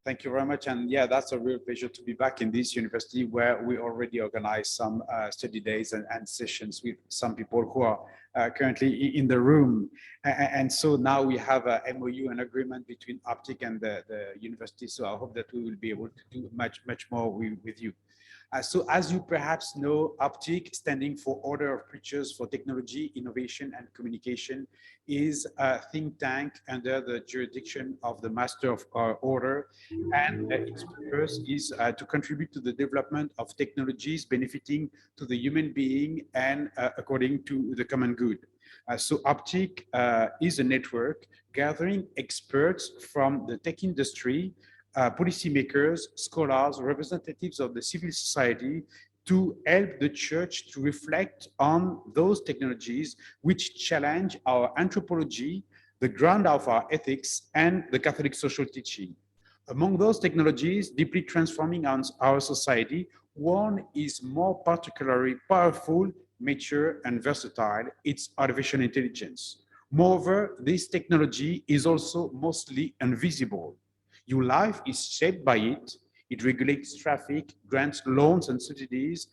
Thank you very much. And yeah, that's a real pleasure to be back in this university where we already organize some study days and sessions with some people who are currently in the room. And so now we have a MOU, an agreement between OPTIC and the university. So I hope that we will be able to do much more with you. So as you perhaps know, OPTIC, standing for Order of Preachers for Technology, Innovation and Communication, is a think tank under the jurisdiction of the Master of our Order. And its purpose is to contribute to the development of technologies benefiting to the human being and according to the common good. So OPTIC is a network gathering experts from the tech industry, policymakers, scholars, representatives of the civil society to help the church to reflect on those technologies which challenge our anthropology, the ground of our ethics, and the Catholic social teaching. Among those technologies deeply transforming our society, one is more particularly powerful, mature, and versatile. It's artificial intelligence. Moreover, this technology is also mostly invisible. Your life is shaped by it. It regulates traffic, grants loans and subsidies,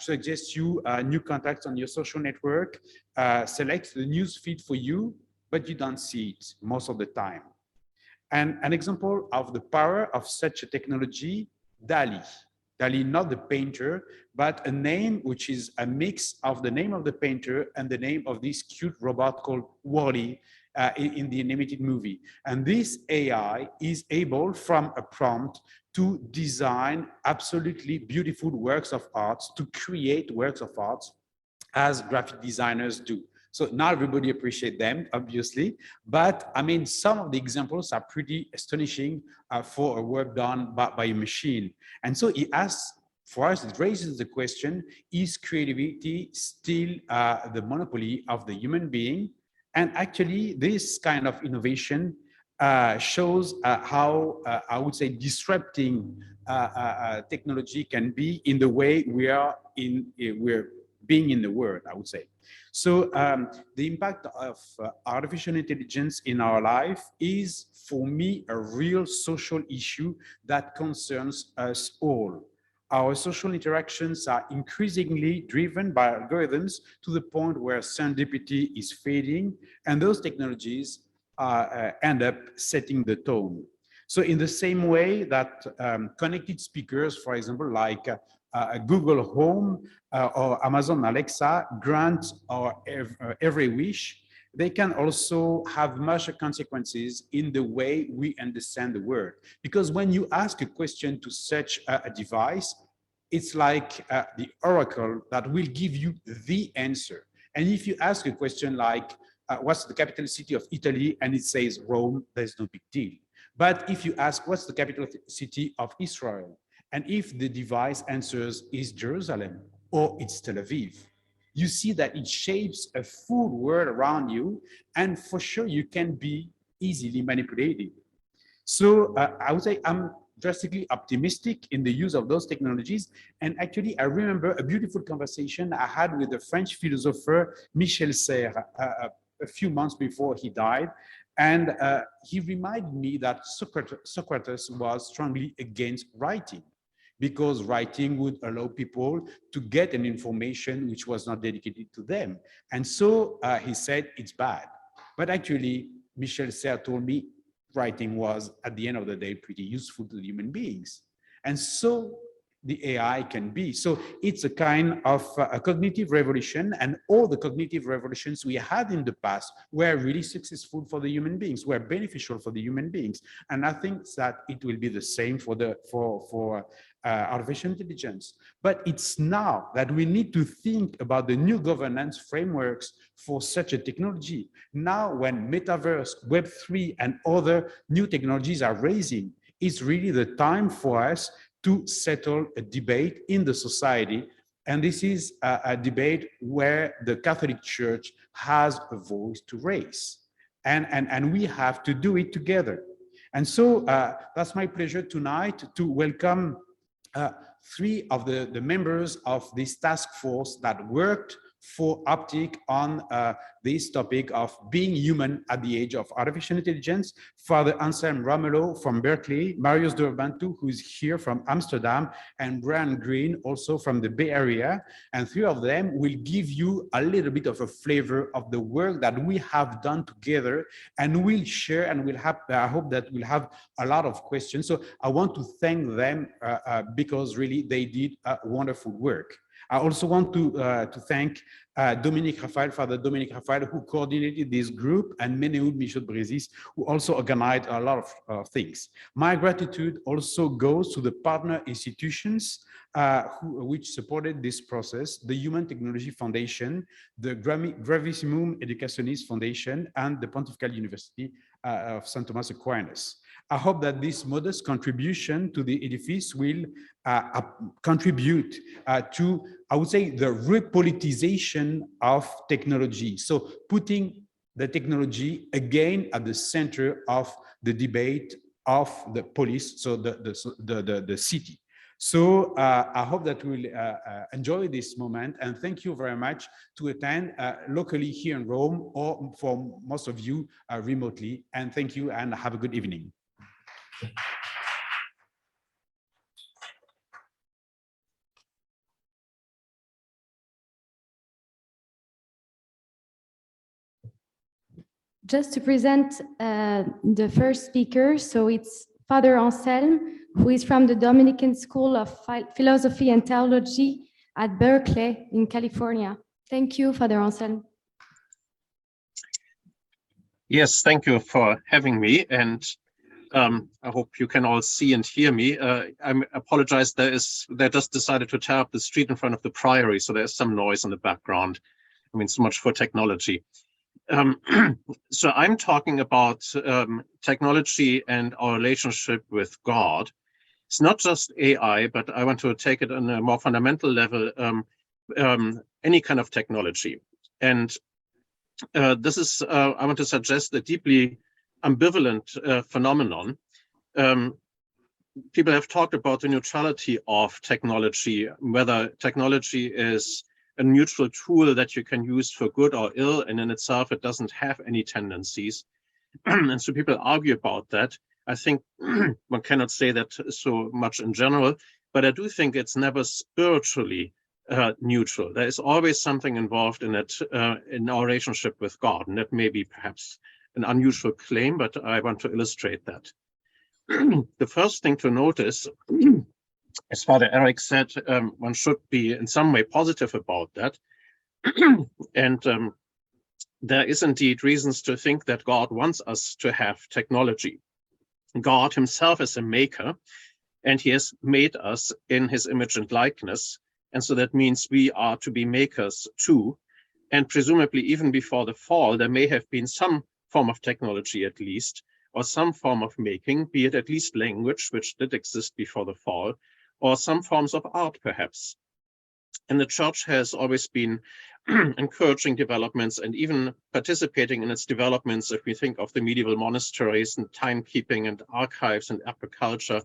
suggests you new contacts on your social network, selects the news feed for you, but you don't see it most of the time. And an example of the power of such a technology, DALL-E. DALL-E, not the painter, but a name which is a mix of the name of the painter and the name of this cute robot called WALL-E, in the animated movie. And this AI is able, from a prompt, to design absolutely beautiful works of art, to create works of art as graphic designers do. So not everybody appreciate them, obviously, but I mean, some of the examples are pretty astonishing for a work done by a machine. And so it asks, for us, it raises the question, is creativity still the monopoly of the human being? And actually, this kind of innovation shows how, I would say, disrupting technology can be in the way we're being in the world, I would say. So the impact of artificial intelligence in our life is, for me, a real social issue that concerns us all. Our social interactions are increasingly driven by algorithms to the point where serendipity is fading, and those technologies end up setting the tone. So in the same way that connected speakers, for example, like Google Home or Amazon Alexa grant our every wish, they can also have major consequences in the way we understand the world. Because when you ask a question to such a device, it's like the oracle that will give you the answer. And if you ask a question like, what's the capital city of Italy? And it says Rome, there's no big deal. But if you ask, what's the capital city of Israel? And if the device answers is Jerusalem or it's Tel Aviv, you see that it shapes a full world around you, and for sure you can be easily manipulated. So I would say I'm drastically optimistic in the use of those technologies. And actually, I remember a beautiful conversation I had with the French philosopher Michel Serres a few months before he died. And he reminded me that Socrates was strongly against writing, because writing would allow people to get an information which was not dedicated to them. And so he said it's bad. But actually, Michel Serres told me writing was, at the end of the day, pretty useful to human beings. And so the AI can be. So it's a kind of a cognitive revolution, and all the cognitive revolutions we had in the past were really successful for the human beings, were beneficial for the human beings. And I think that it will be the same for artificial intelligence. But it's now that we need to think about the new governance frameworks for such a technology. Now, when metaverse, Web3, and other new technologies are raising, it's really the time for us to settle a debate in the society. And this is a debate where the Catholic Church has a voice to raise. And we have to do it together. And so that's my pleasure tonight to welcome three of the members of this task force that worked for OPTIC on this topic of being human at the age of artificial intelligence. Father Anselm Ramelow from Berkeley, Marius Dorobantu, who's here from Amsterdam, and Brian Green, also from the Bay Area. And three of them will give you a little bit of a flavor of the work that we have done together, and we'll share, and we'll have, I hope that we'll have a lot of questions. So I want to thank them because really they did wonderful work. I also want to thank Dominic Raphael, Father Dominic Raphael, who coordinated this group, and Menehould Michaud Brezis, who also organized a lot of things. My gratitude also goes to the partner institutions which supported this process: the Human Technology Foundation, the Gravissimum Educationis Foundation, and the Pontifical University of St. Thomas Aquinas. I hope that this modest contribution to the edifice will contribute to, I would say, the repoliticization of technology. So putting the technology again at the center of the debate of the police, so the city. So I hope that we'll enjoy this moment, and thank you very much to attend locally here in Rome, or for most of you remotely. And thank you, and have a good evening. Just to present the first speaker, so it's Father Anselm, who is from the Dominican School of Philosophy and Theology at Berkeley in California. Thank you, Father Anselm. Yes, thank you for having me, and I hope you can all see and hear me. I apologize, they just decided to tear up the street in front of the Priory, so there's some noise in the background. I mean, so much for technology. So I'm talking about technology and our relationship with God. It's not just AI, but I want to take it on a more fundamental level, any kind of technology. And this is, I want to suggest, a deeply ambivalent phenomenon. People have talked about the neutrality of technology, whether technology is a neutral tool that you can use for good or ill, and in itself it doesn't have any tendencies. And so people argue about that. I think one cannot say that so much in general, but I do think it's never spiritually neutral. There is always something involved in it, in our relationship with God, and that may be perhaps an unusual claim, but I want to illustrate that. The first thing to notice, as Father Eric said, one should be in some way positive about that. And there is indeed reasons to think that God wants us to have technology. God himself is a maker, and he has made us in his image and likeness. And so that means we are to be makers too. And presumably even before the fall, there may have been some form of technology at least, or some form of making, be it at least language, which did exist before the fall, or some forms of art perhaps. And the church has always been encouraging developments and even participating in its developments. If we think of the medieval monasteries and timekeeping and archives and agriculture.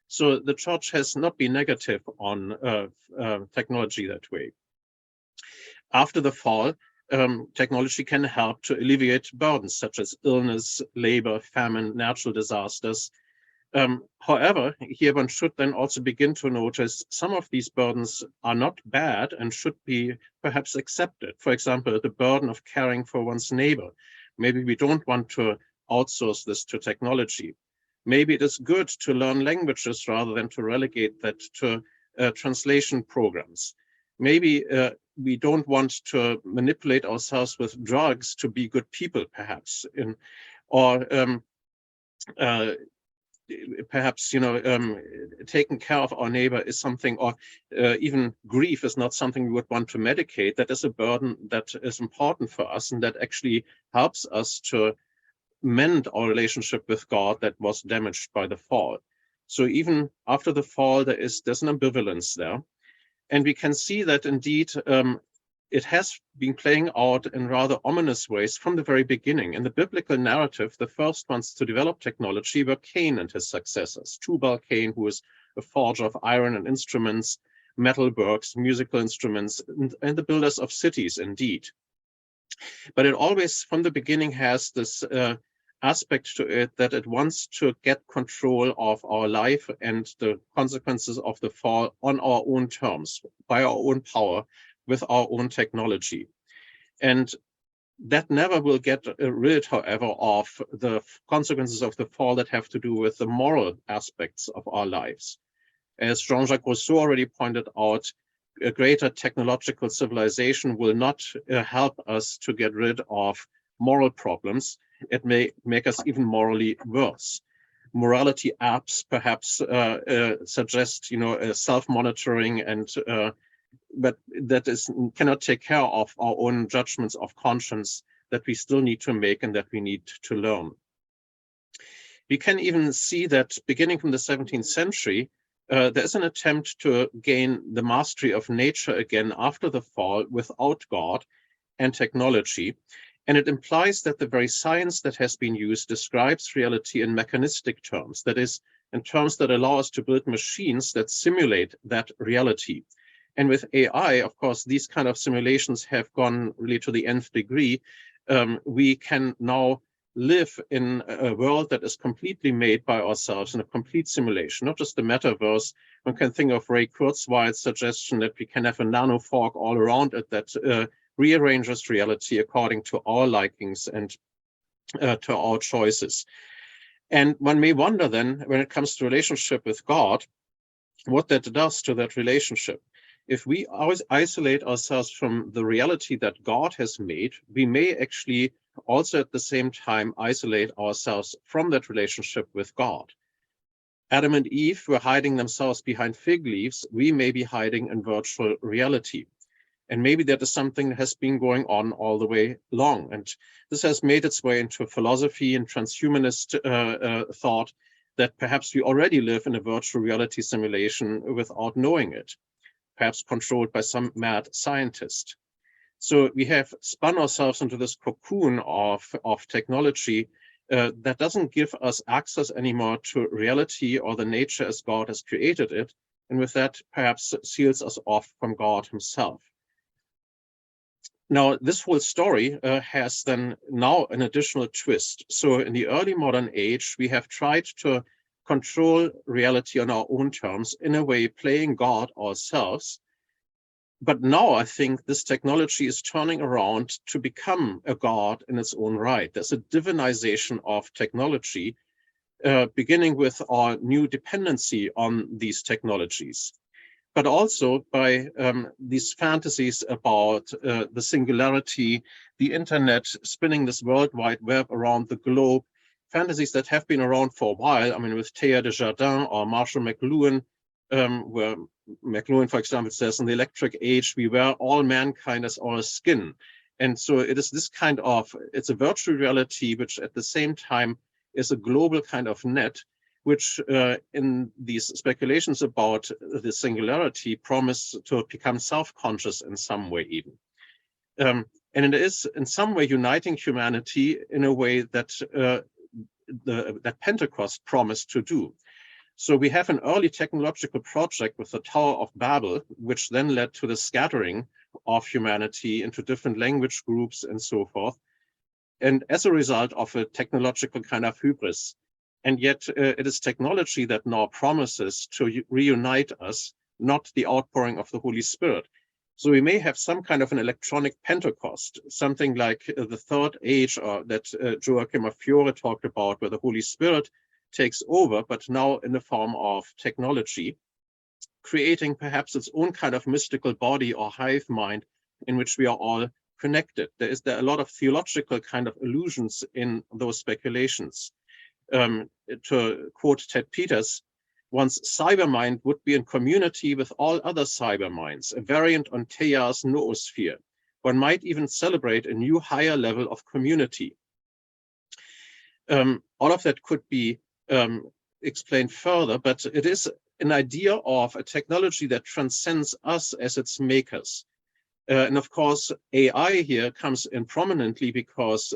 So the church has not been negative on technology that way. After the fall, technology can help to alleviate burdens such as illness, labor, famine, natural disasters. However, here one should then also begin to notice some of these burdens are not bad and should be perhaps accepted. For example, the burden of caring for one's neighbor. Maybe we don't want to outsource this to technology. Maybe it is good to learn languages rather than to relegate that to translation programs. Maybe we don't want to manipulate ourselves with drugs to be good people, perhaps, perhaps, taking care of our neighbor is something, or even grief is not something we would want to medicate. That is a burden that is important for us, and that actually helps us to mend our relationship with God that was damaged by the fall. So even after the fall, there's an ambivalence there. And we can see that indeed it has been playing out in rather ominous ways from the very beginning. In the biblical narrative, the first ones to develop technology were Cain and his successors. Tubal-Cain, who was a forger of iron and instruments, metalworks, musical instruments, and the builders of cities, indeed. But it always, from the beginning, has this aspect to it that it wants to get control of our life and the consequences of the fall on our own terms, by our own power, with our own technology. And that never will get rid, however, of the consequences of the fall that have to do with the moral aspects of our lives. As Jean-Jacques Rousseau already pointed out, a greater technological civilization will not help us to get rid of moral problems. It may make us even morally worse. Morality apps perhaps suggest, self-monitoring, and but that cannot take care of our own judgments of conscience that we still need to make and that we need to learn. We can even see that beginning from the 17th century, there is an attempt to gain the mastery of nature again after the fall without God and technology. And it implies that the very science that has been used describes reality in mechanistic terms, that is, in terms that allow us to build machines that simulate that reality. And with AI, of course, these kind of simulations have gone really to the nth degree. We can now live in a world that is completely made by ourselves in a complete simulation, not just the metaverse. One can think of Ray Kurzweil's suggestion that we can have a nano fork all around it that rearranges reality according to our likings and to our choices. And one may wonder then, when it comes to relationship with God, what that does to that relationship. If we always isolate ourselves from the reality that God has made, we may actually also at the same time isolate ourselves from that relationship with God. Adam and Eve were hiding themselves behind fig leaves. We may be hiding in virtual reality. And maybe that is something that has been going on all the way long. And this has made its way into philosophy and transhumanist thought that perhaps we already live in a virtual reality simulation without knowing it, perhaps controlled by some mad scientist. So we have spun ourselves into this cocoon of technology that doesn't give us access anymore to reality or the nature as God has created it. And with that, perhaps seals us off from God himself. Now, this whole story has then now an additional twist. So in the early modern age, we have tried to control reality on our own terms, in a way playing God ourselves. But now I think this technology is turning around to become a God in its own right. There's a divinization of technology, beginning with our new dependency on these technologies, but also by these fantasies about the singularity, the internet, spinning this World Wide Web around the globe, fantasies that have been around for a while. I mean, with Teilhard de Chardin or Marshall McLuhan, where McLuhan, for example, says, in the electric age, we wear all mankind as our skin. And so it is this kind of, it's a virtual reality, which at the same time is a global kind of net, which in these speculations about the singularity promise to become self-conscious in some way even. And it is in some way uniting humanity in a way that that Pentecost promised to do. So we have an early technological project with the Tower of Babel, which then led to the scattering of humanity into different language groups and so forth. And as a result of a technological kind of hubris. And yet it is technology that now promises to reunite us, not the outpouring of the Holy Spirit. So we may have some kind of an electronic Pentecost, something like the third age that Joachim of Fiore talked about, where the Holy Spirit takes over, but now in the form of technology, creating perhaps its own kind of mystical body or hive mind in which we are all connected. There are a lot of theological kind of allusions in those speculations. To quote Ted Peters, one's cyber mind would be in community with all other cyber minds, a variant on Teilhard's noosphere. One might even celebrate a new higher level of community. All of that could be explained further, but it is an idea of a technology that transcends us as its makers. And of course, AI here comes in prominently because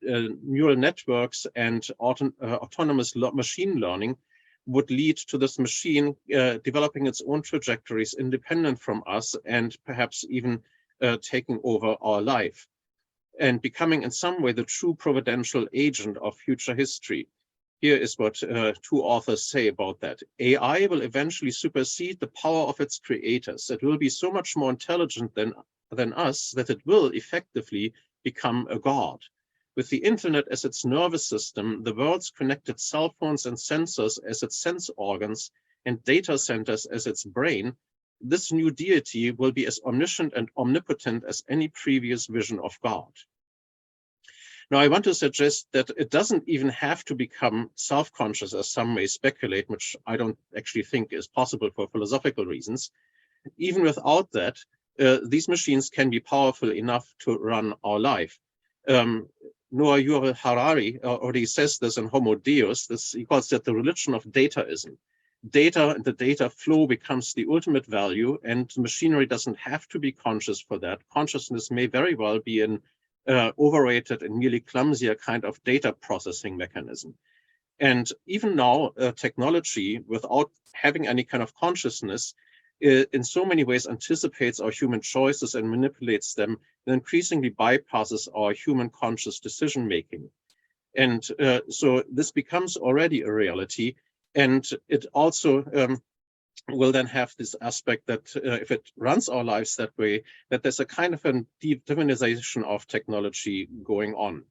neural networks and autonomous machine learning would lead to this machine developing its own trajectories independent from us and perhaps even taking over our life and becoming in some way the true providential agent of future history. Here is what two authors say about that. AI will eventually supersede the power of its creators. It will be so much more intelligent than us that it will effectively become a god. With the internet as its nervous system, the world's connected cell phones and sensors as its sense organs, and data centers as its brain, this new deity will be as omniscient and omnipotent as any previous vision of God. Now, I want to suggest that it doesn't even have to become self-conscious, as some may speculate, which I don't actually think is possible for philosophical reasons. Even without that, these machines can be powerful enough to run our life. Noah Yuval Harari already says this in Homo Deus. He calls that the religion of dataism. Data and the data flow becomes the ultimate value, and machinery doesn't have to be conscious for that. Consciousness may very well be an overrated and merely clumsier kind of data processing mechanism. And even now, technology, without having any kind of consciousness, in so many ways anticipates our human choices and manipulates them, and increasingly bypasses our human conscious decision making. And so this becomes already a reality. And it also will then have this aspect that if it runs our lives that way, that there's a kind of a deep divinization of technology going on.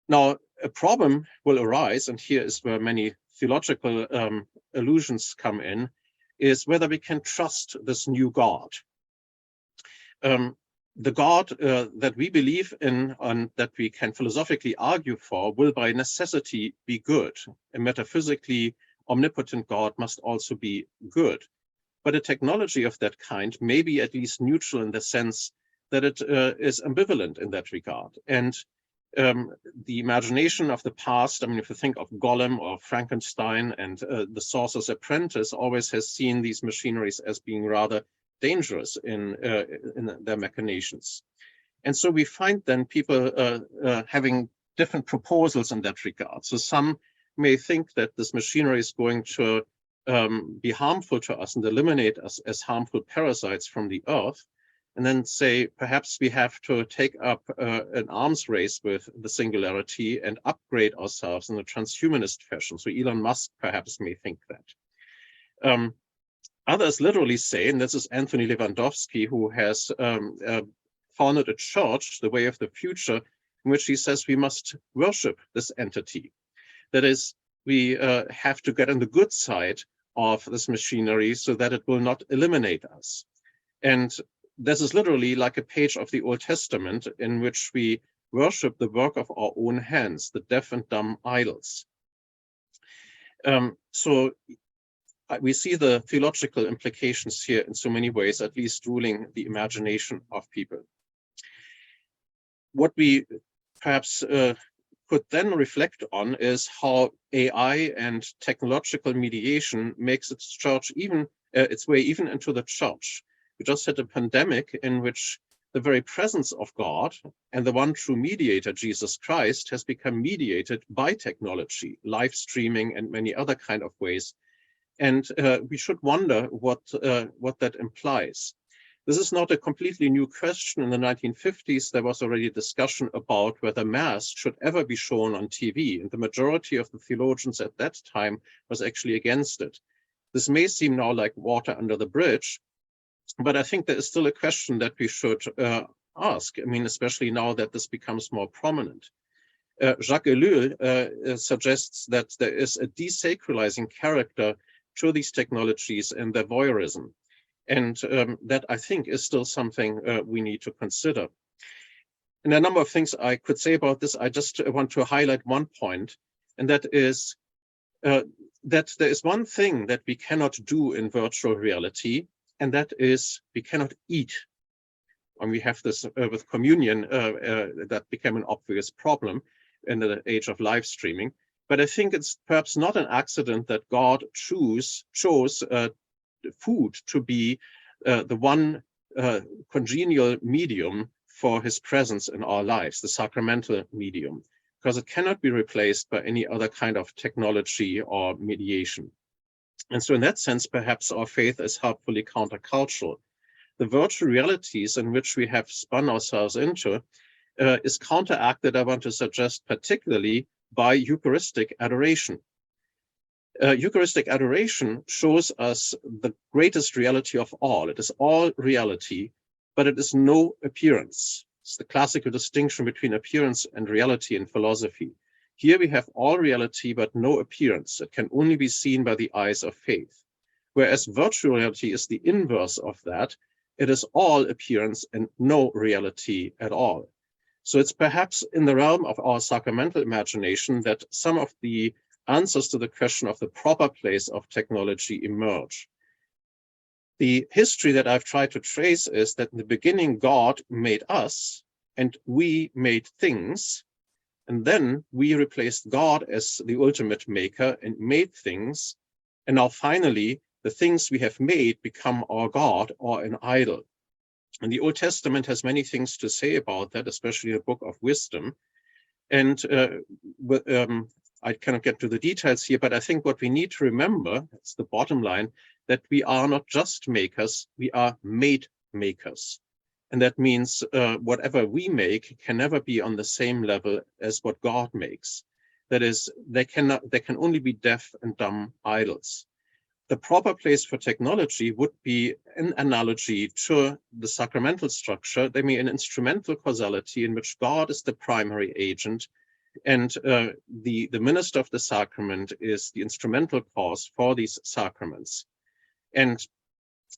Now, a problem will arise, and here is where many theological allusions come in, is whether we can trust this new God. The God that we believe in and that we can philosophically argue for will by necessity be good. A metaphysically omnipotent God must also be good. But a technology of that kind may be at least neutral in the sense that it is ambivalent in that regard. And the imagination of the past, I mean, if you think of Golem or Frankenstein and the Sorcerer's Apprentice, always has seen these machineries as being rather dangerous in their machinations. And so we find then people having different proposals in that regard. So some may think that this machinery is going to be harmful to us and eliminate us as harmful parasites from the earth, and then say, perhaps we have to take up an arms race with the singularity and upgrade ourselves in a transhumanist fashion. So Elon Musk perhaps may think that. Others literally say, and this is Anthony Lewandowski, who has founded a church, the Way of the Future, in which he says we must worship this entity. That is, we have to get on the good side of this machinery so that it will not eliminate us. And this is literally like a page of the Old Testament in which we worship the work of our own hands, the deaf and dumb idols. So we see the theological implications here in so many ways, at least ruling the imagination of people. What we perhaps could then reflect on is how AI and technological mediation makes its way even into the church. We just had a pandemic in which the very presence of God and the one true mediator, Jesus Christ, has become mediated by technology, live streaming and many other kind of ways. And we should wonder what that implies. This is not a completely new question. In the 1950s, there was already discussion about whether Mass should ever be shown on TV, and the majority of the theologians at that time was actually against it. This may seem now like water under the bridge, but I think there is still a question that we should ask. I mean, especially now that this becomes more prominent. Jacques Ellul suggests that there is a desacralizing character to these technologies and their voyeurism. And that, I think, is still something we need to consider. And a number of things I could say about this. I just want to highlight one point, and that is that there is one thing that we cannot do in virtual reality, and that is we cannot eat. And we have this with communion that became an obvious problem in the age of live streaming. But I think it's perhaps not an accident that God chose food to be the one congenial medium for his presence in our lives, the sacramental medium. because it cannot be replaced by any other kind of technology or mediation. And so in that sense, perhaps our faith is helpfully countercultural. The virtual realities in which we have spun ourselves into is counteracted, I want to suggest, particularly by Eucharistic adoration. Eucharistic adoration shows us the greatest reality of all. It is all reality, but it is no appearance. It's the classical distinction between appearance and reality in philosophy. Here we have all reality, but no appearance. It can only be seen by the eyes of faith. Whereas virtual reality is the inverse of that. It is all appearance and no reality at all. So it's perhaps in the realm of our sacramental imagination that some of the answers to the question of the proper place of technology emerge. The history that I've tried to trace is that in the beginning, God made us and we made things. And then we replaced God as the ultimate maker and made things. And now finally, the things we have made become our God or an idol. And the Old Testament has many things to say about that, especially the Book of Wisdom. And I cannot get to the details here, but I think what we need to remember, it's the bottom line, that we are not just makers, we are made makers. And that means whatever we make can never be on the same level as what God makes. That is, they can only be deaf and dumb idols. The proper place for technology would be an analogy to the sacramental structure. They mean an instrumental causality in which God is the primary agent and the minister of the sacrament is the instrumental cause for these sacraments. And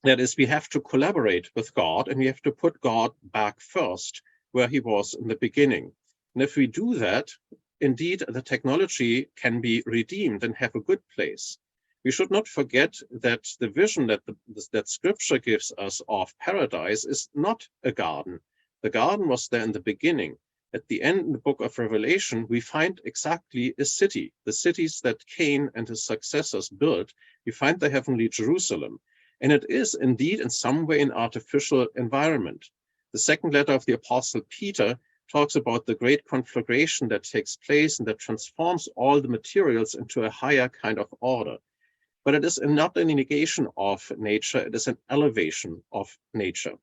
that is, we have to collaborate with God and we have to put God back first where he was in the beginning. And if we do that, indeed, the technology can be redeemed and have a good place. We should not forget that the vision that Scripture gives us of paradise is not a garden. The garden was there in the beginning. At the end, in the book of Revelation, we find exactly a city, the cities that Cain and his successors built. We find the heavenly Jerusalem. And it is indeed in some way an artificial environment. The second letter of the Apostle Peter talks about the great conflagration that takes place and that transforms all the materials into a higher kind of order. But it is not a negation of nature, it is an elevation of nature.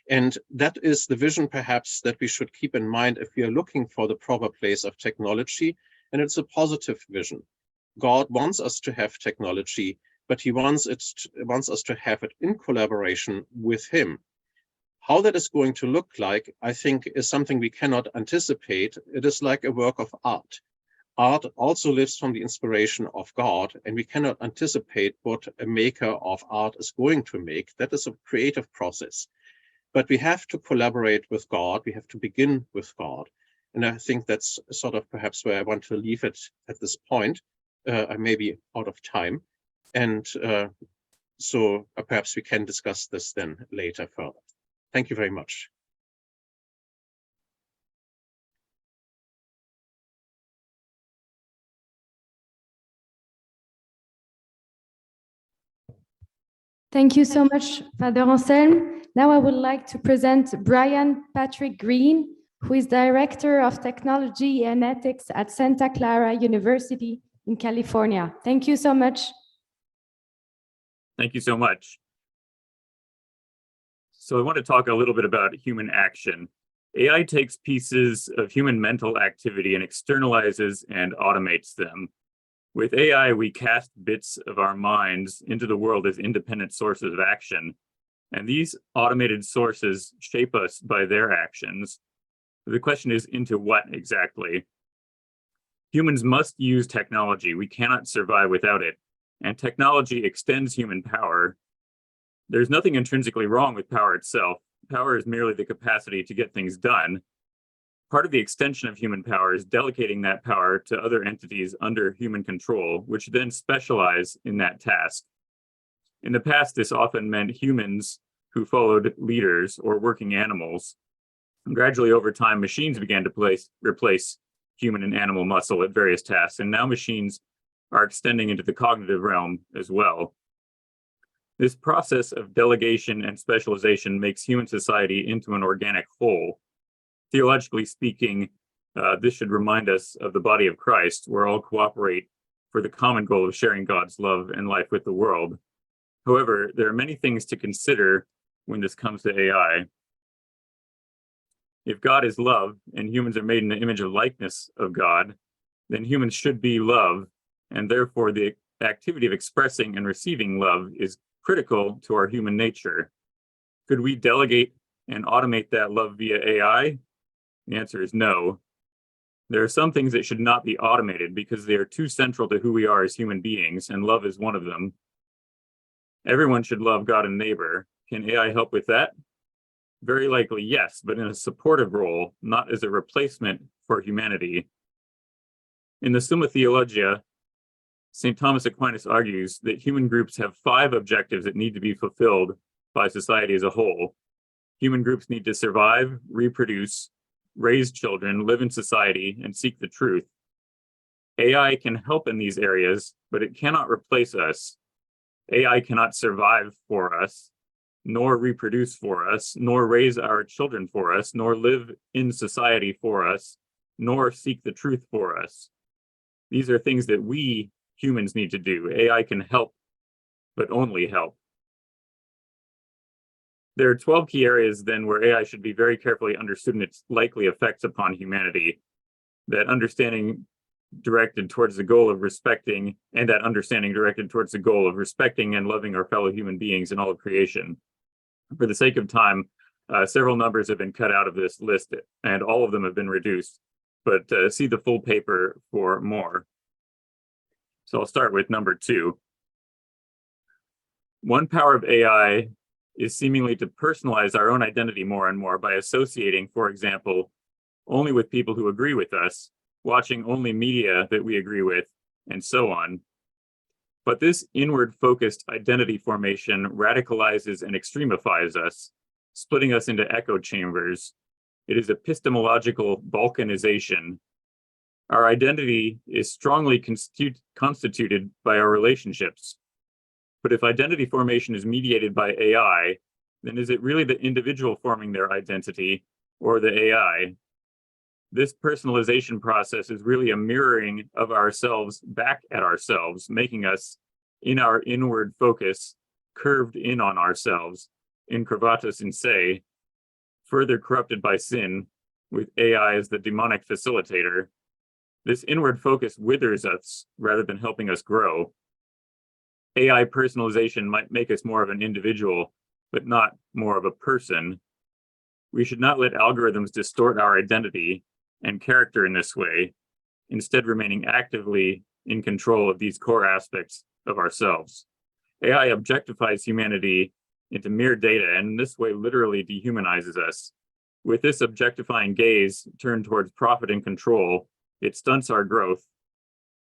And that is the vision perhaps that we should keep in mind if we are looking for the proper place of technology, and it's a positive vision. God wants us to have technology, but he wants us to have it in collaboration with him. How that is going to look like, I think, is something we cannot anticipate. It is like a work of art. Art also lives from the inspiration of God, and we cannot anticipate what a maker of art is going to make. That is a creative process. But we have to collaborate with God. We have to begin with God. And I think that's sort of perhaps where I want to leave it at this point. I may be out of time. And so perhaps we can discuss this then later further. Thank you very much. Thank you so much, Father Anselm. Now I would like to present Brian Patrick Green, who is Director of Technology and Ethics at Santa Clara University in California. Thank you so much. Thank you so much. So I want to talk a little bit about human action. AI takes pieces of human mental activity and externalizes and automates them. With AI, we cast bits of our minds into the world as independent sources of action, and these automated sources shape us by their actions. The question is, into what exactly? Humans must use technology. We cannot survive without it, and technology extends human power. There's nothing intrinsically wrong with power itself. Power is merely the capacity to get things done. Part of the extension of human power is delegating that power to other entities under human control, which then specialize in that task. In the past, this often meant humans who followed leaders or working animals. And gradually over time, machines began to replace human and animal muscle at various tasks, and now machines are extending into the cognitive realm as well. This process of delegation and specialization makes human society into an organic whole. Theologically speaking, This should remind us of the body of Christ, where all cooperate for the common goal of sharing God's love and life with the world. However, there are many things to consider when this comes to AI. If God is love and humans are made in the image and likeness of God, then humans should be love, and therefore the activity of expressing and receiving love is critical to our human nature. Could we delegate and automate that love via AI? The answer is no. There are some things that should not be automated because they are too central to who we are as human beings, and love is one of them. Everyone should love God and neighbor. Can AI help with that? Very likely, yes, but in a supportive role, not as a replacement for humanity. In the Summa Theologia, St. Thomas Aquinas argues that human groups have 5 objectives that need to be fulfilled by society as a whole. Human groups need to survive, reproduce, raise children, live in society, and seek the truth. AI can help in these areas, but it cannot replace us. AI cannot survive for us, nor reproduce for us, nor raise our children for us, nor live in society for us, nor seek the truth for us. These are things that we humans need to do. AI can help, but only help. There are 12 key areas then where AI should be very carefully understood in its likely effects upon humanity. That understanding directed towards the goal of respecting, and that understanding directed towards the goal of respecting and loving our fellow human beings in all of creation. For the sake of time, several numbers have been cut out of this list, and all of them have been reduced, but see the full paper for more. So I'll start with number 2. One power of AI is seemingly to personalize our own identity more and more by associating, for example, only with people who agree with us, watching only media that we agree with, and so on. But this inward-focused identity formation radicalizes and extremifies us, splitting us into echo chambers. It is epistemological balkanization. Our identity is strongly constituted by our relationships. But if identity formation is mediated by AI, then is it really the individual forming their identity or the AI? This personalization process is really a mirroring of ourselves back at ourselves, making us, in our inward focus, curved in on ourselves, incurvatus in se, further corrupted by sin, with AI as the demonic facilitator. This inward focus withers us rather than helping us grow. AI personalization might make us more of an individual, but not more of a person. We should not let algorithms distort our identity and character in this way, instead remaining actively in control of these core aspects of ourselves. AI objectifies humanity into mere data, and in this way literally dehumanizes us. With this objectifying gaze turned towards profit and control, it stunts our growth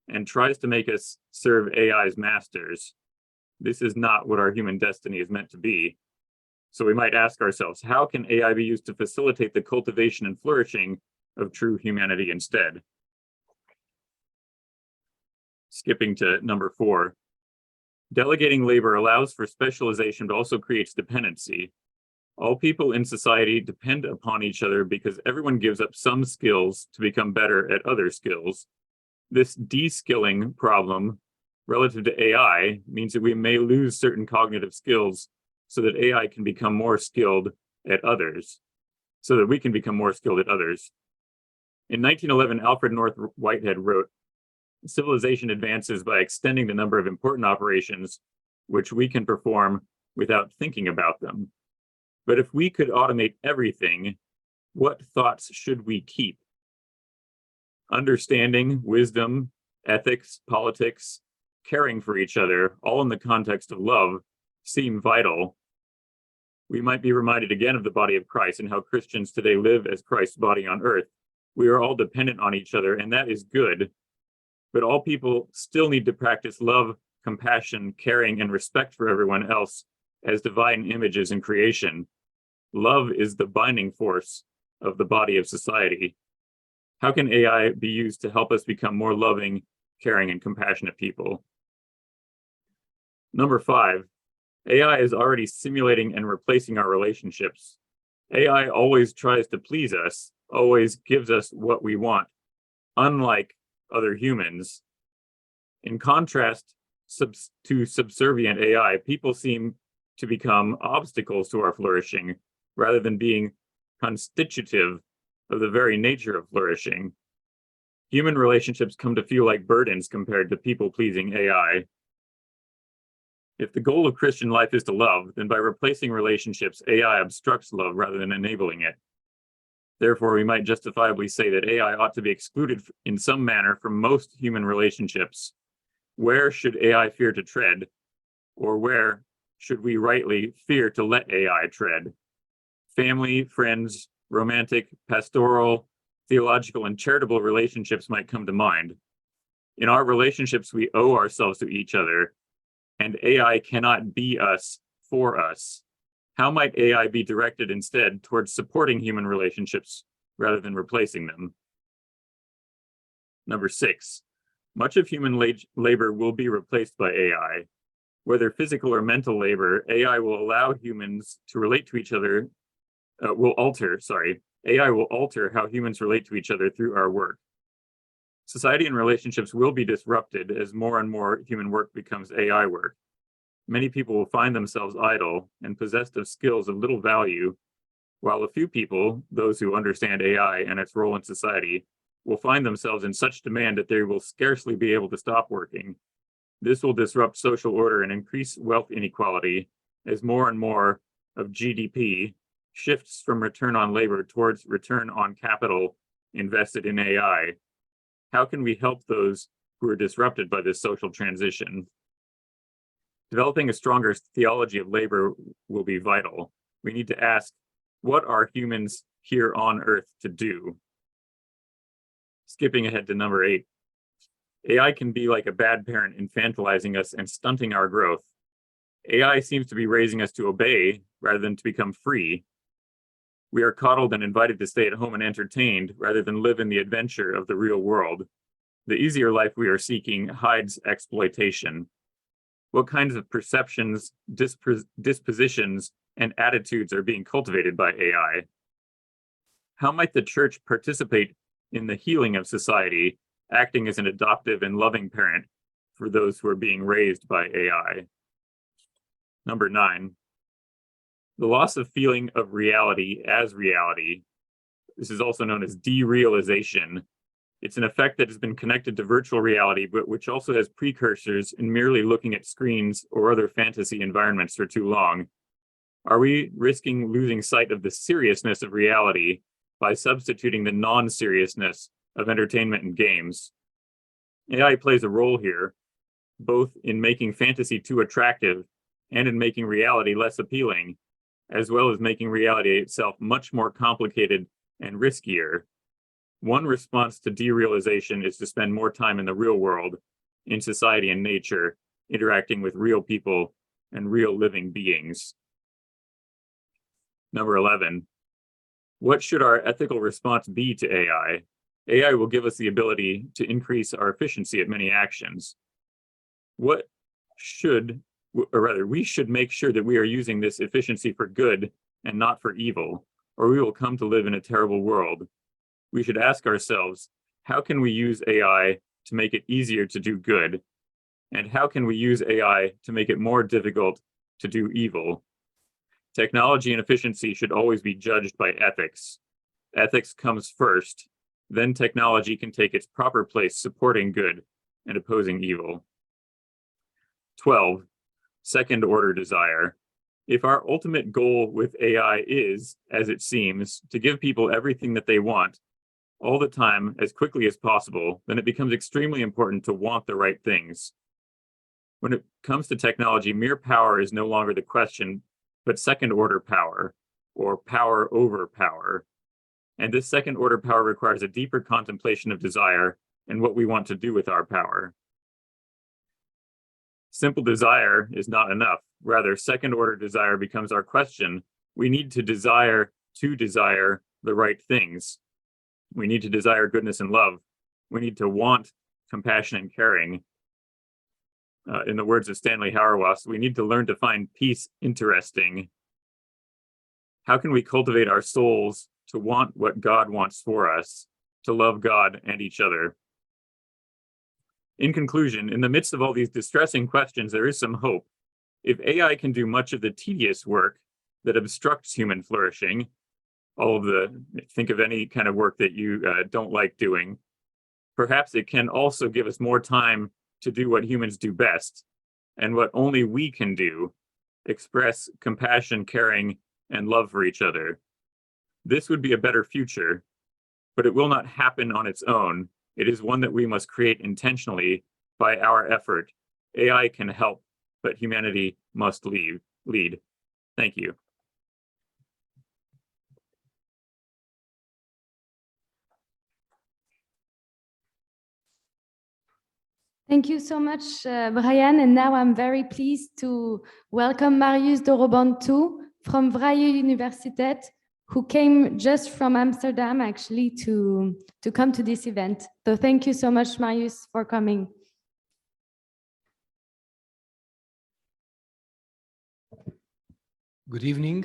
and tries to make us serve AI's masters. This is not what our human destiny is meant to be. So we might ask ourselves, how can AI be used to facilitate the cultivation and flourishing of true humanity instead? Skipping to number 4. Delegating labor allows for specialization, but also creates dependency. All people in society depend upon each other because everyone gives up some skills to become better at other skills. This de-skilling problem relative to AI means that we may lose certain cognitive skills so that AI can become more skilled at others, so that we can become more skilled at others. In 1911, Alfred North Whitehead wrote, "Civilization advances by extending the number of important operations which we can perform without thinking about them. But if we could automate everything, what thoughts should we keep? Understanding, wisdom, ethics, politics, caring for each other, all in the context of love, seem vital. We might be reminded again of the body of Christ and how Christians today live as Christ's body on earth. We are all dependent on each other, and that is good. But all people still need to practice love, compassion, caring, and respect for everyone else as divine images in creation. Love is the binding force of the body of society. How can AI be used to help us become more loving, caring, and compassionate people?" Number 5, AI is already simulating and replacing our relationships. AI always tries to please us, always gives us what we want, unlike other humans. In contrast to subservient AI, people seem to become obstacles to our flourishing rather than being constitutive of the very nature of flourishing. Human relationships come to feel like burdens compared to people-pleasing AI. If the goal of Christian life is to love, then by replacing relationships, AI obstructs love rather than enabling it. Therefore, we might justifiably say that AI ought to be excluded in some manner from most human relationships. Where should AI fear to tread, or where should we rightly fear to let AI tread? Family, friends, romantic, pastoral, theological, and charitable relationships might come to mind. In our relationships, we owe ourselves to each other, and AI cannot be us for us. How might AI be directed instead towards supporting human relationships rather than replacing them? Number 6, much of human labor will be replaced by AI. Whether physical or mental labor, AI will allow humans to relate to each other, AI will alter how humans relate to each other through our work. Society and relationships will be disrupted as more and more human work becomes AI work. Many people will find themselves idle and possessed of skills of little value, while a few people, those who understand AI and its role in society, will find themselves in such demand that they will scarcely be able to stop working. This will disrupt social order and increase wealth inequality as more and more of GDP shifts from return on labor towards return on capital invested in AI. How can we help those who are disrupted by this social transition? Developing a stronger theology of labor will be vital. We need to ask, what are humans here on Earth to do? Skipping ahead to number 8. AI can be like a bad parent, infantilizing us and stunting our growth. AI seems to be raising us to obey rather than to become free. We are coddled and invited to stay at home and entertained rather than live in the adventure of the real world. The easier life we are seeking hides exploitation. What kinds of perceptions, dispositions, and attitudes are being cultivated by AI? How might the church participate in the healing of society, acting as an adoptive and loving parent for those who are being raised by AI? Number 9, the loss of feeling of reality as reality. This is also known as derealization. It's an effect that has been connected to virtual reality, but which also has precursors in merely looking at screens or other fantasy environments for too long. Are we risking losing sight of the seriousness of reality by substituting the non-seriousness of entertainment and games? AI plays a role here, both in making fantasy too attractive and in making reality less appealing, as well as making reality itself much more complicated and riskier. One response to derealization is to spend more time in the real world, in society and nature, interacting with real people and real living beings. Number 11, what should our ethical response be to AI? AI will give us the ability to increase our efficiency at many actions. We should make sure that we are using this efficiency for good and not for evil, or we will come to live in a terrible world. We should ask ourselves, how can we use AI to make it easier to do good? And how can we use AI to make it more difficult to do evil? Technology and efficiency should always be judged by ethics. Ethics comes first, then technology can take its proper place supporting good and opposing evil. 12, second-order desire. If our ultimate goal with AI is, as it seems, to give people everything that they want, all the time, as quickly as possible, then it becomes extremely important to want the right things. When it comes to technology, mere power is no longer the question, but second-order power, or power over power. And this second-order power requires a deeper contemplation of desire and what we want to do with our power. Simple desire is not enough. Rather, second-order desire becomes our question. We need to desire the right things. We need to desire goodness and love. We need to want compassion and caring. In the words of Stanley Hauerwas, we need to learn to find peace interesting. How can we cultivate our souls to want what God wants for us, to love God and each other. In conclusion, in the midst of all these distressing questions, there is some hope. If AI can do much of the tedious work that obstructs human flourishing, think of any kind of work that you don't like doing, perhaps it can also give us more time to do what humans do best, and what only we can do, express compassion, caring, and love for each other. This would be a better future, but it will not happen on its own. It is one that we must create intentionally by our effort. AI can help, but humanity must lead. Thank you. Thank you so much, Brian. And now I'm very pleased to welcome Marius Dorobantu from Vrije Universiteit, who came just from Amsterdam, actually, to come to this event. So thank you so much, Marius, for coming. Good evening.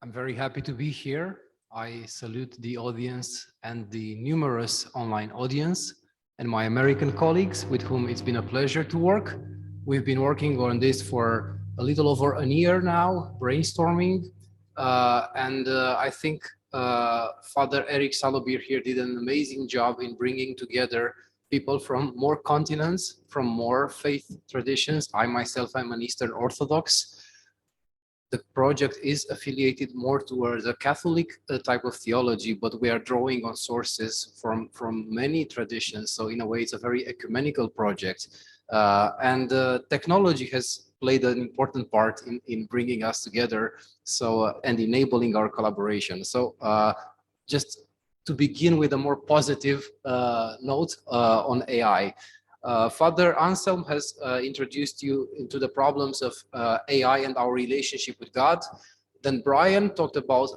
I'm very happy to be here. I salute the audience and the numerous online audience and my American colleagues with whom it's been a pleasure to work. We've been working on this for a little over a year now, brainstorming. I think Father Eric Salobir here did an amazing job in bringing together people from more continents, from more faith traditions. I myself am an Eastern Orthodox. The project is affiliated more towards a Catholic type of theology, but we are drawing on sources from many traditions. So in a way, it's a very ecumenical project. Technology has played an important part in bringing us together and enabling our collaboration. So just to begin with a more positive note on AI. Father Anselm has introduced you into the problems of AI and our relationship with God. Then Brian talked about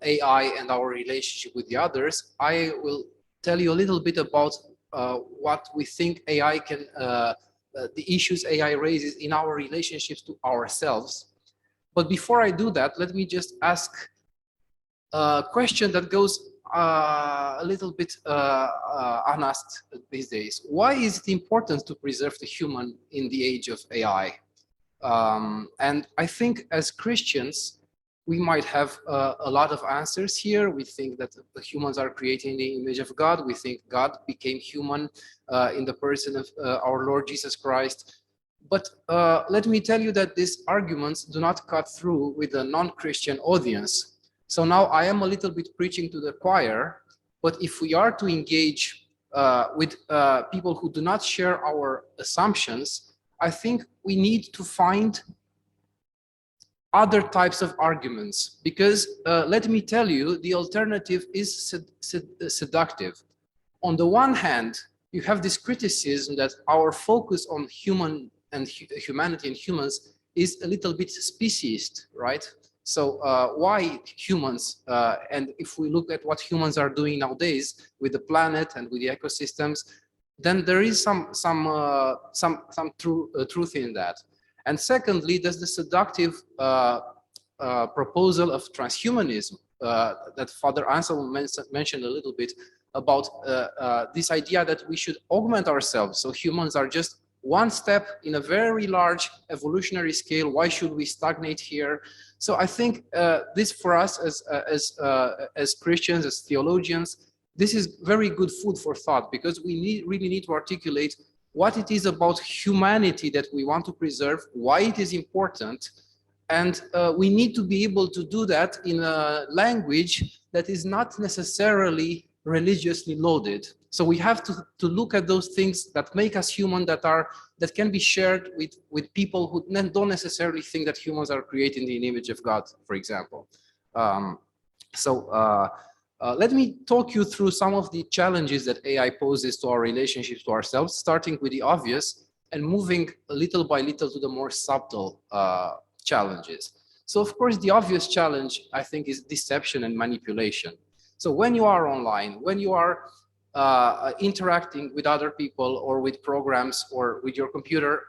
AI and our relationship with the others. I will tell you a little bit about what we think AI can, the issues AI raises in our relationships to ourselves. But before I do that, let me just ask a question that goes a little bit unasked these days. Why is it important to preserve the human in the age of AI? And I think as Christians, we might have a lot of answers here. We think that the humans are created in the image of God. We think God became human in the person of our Lord Jesus Christ. But let me tell you that these arguments do not cut through with a non-Christian audience. So now I am a little bit preaching to the choir, but if we are to engage with people who do not share our assumptions, I think we need to find other types of arguments, because let me tell you, the alternative is seductive. On the one hand, you have this criticism that our focus on humanity and humans is a little bit speciesist, right? So why humans? And if we look at what humans are doing nowadays with the planet and with the ecosystems, then there is some truth in that. And secondly, there's the seductive proposal of transhumanism that Father Anselm mentioned a little bit about this idea that we should augment ourselves. So humans are just one step in a very large evolutionary scale. Why should we stagnate here? So I think this for us as Christians, as theologians, this is very good food for thought, because we really need to articulate what it is about humanity that we want to preserve, why it is important, and we need to be able to do that in a language that is not necessarily religiously loaded. So we have to look at those things that make us human, that can be shared with people who don't necessarily think that humans are created in the image of God, for example. Let me talk you through some of the challenges that AI poses to our relationships to ourselves, starting with the obvious and moving little by little to the more subtle challenges. So of course, the obvious challenge, I think, is deception and manipulation. So when you are online, when you are interacting with other people or with programs or with your computer,